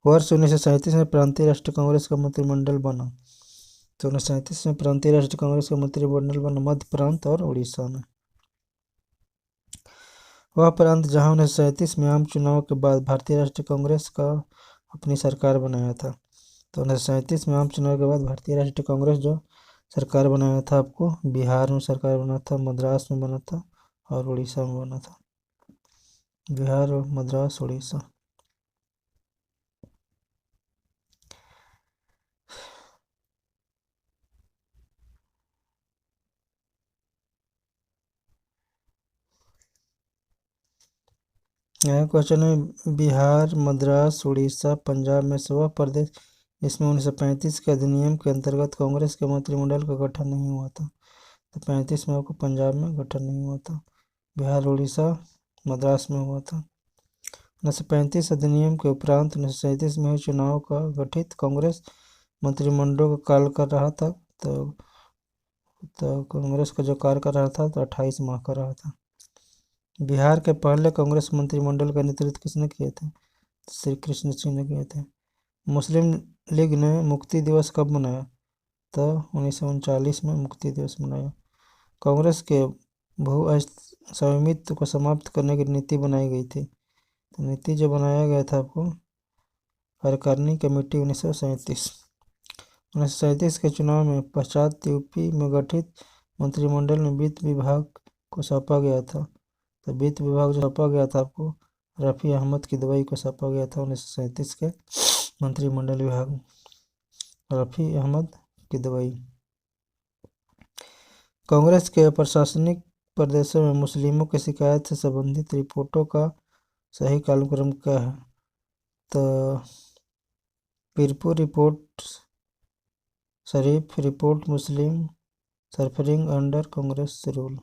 वर्ष 1937 में प्रांतीय राष्ट्रीय कांग्रेस का मंत्रिमंडल बना। तो 1937 में प्रांतीय राष्ट्रीय कांग्रेस का मंत्रिमंडल बना मध्य प्रांत और उड़ीसा में। वह प्रांत जहां 1937 में आम चुनाव के बाद भारतीय राष्ट्रीय कांग्रेस का अपनी सरकार बनाया था। तो 1937 में आम चुनाव के बाद भारतीय राष्ट्रीय कांग्रेस जो सरकार बनाया था आपको बिहार में सरकार बना था, मद्रास में बना था और उड़ीसा में बना था। बिहार और मद्रास, उड़ीसा। यहाँ क्वेश्चन है बिहार, मद्रास, उड़ीसा, पंजाब में से वह प्रदेश जिसमें 1935 के अधिनियम के अंतर्गत कांग्रेस के मंत्रिमंडल का गठन नहीं हुआ था। तो 35 में आपको पंजाब में गठन नहीं हुआ था, बिहार, उड़ीसा, मद्रास में हुआ था। 1935 अधिनियम के उपरांत 1937 में हुए चुनाव का गठित कांग्रेस मंत्रिमंडलों का काल कर रहा था। तो कांग्रेस का जो कार्य कर रहा था तो 28 माह का रहा था। बिहार के पहले कांग्रेस मंत्रिमंडल का नेतृत्व किसने किए थे? श्री कृष्ण सिंह ने किए थे। मुस्लिम लीग ने मुक्ति दिवस कब मनाया? तो 1939 में मुक्ति दिवस मनाया। कांग्रेस के भू स्वामित्व को समाप्त करने की नीति बनाई गई थी। तो नीति जो बनाया गया था आपको कार्यकारिणी कमेटी 1937 के चुनाव में पश्चात यूपी में गठित मंत्रिमंडल में वित्त विभाग को सौंपा गया था। तो वित्त विभाग जो सौंपा गया था आपको रफ़ी अहमद की दवाई को सौंपा गया था 1937 के मंत्रिमंडल विभाग रफ़ी अहमद की दवाई। कांग्रेस के प्रशासनिक प्रदेशों में मुस्लिमों की शिकायत से संबंधित रिपोर्टों का सही कालक्रम क्या है? तो पीरपुर रिपोर्ट, शरीफ रिपोर्ट, मुस्लिम सफरिंग अंडर कांग्रेस रूल।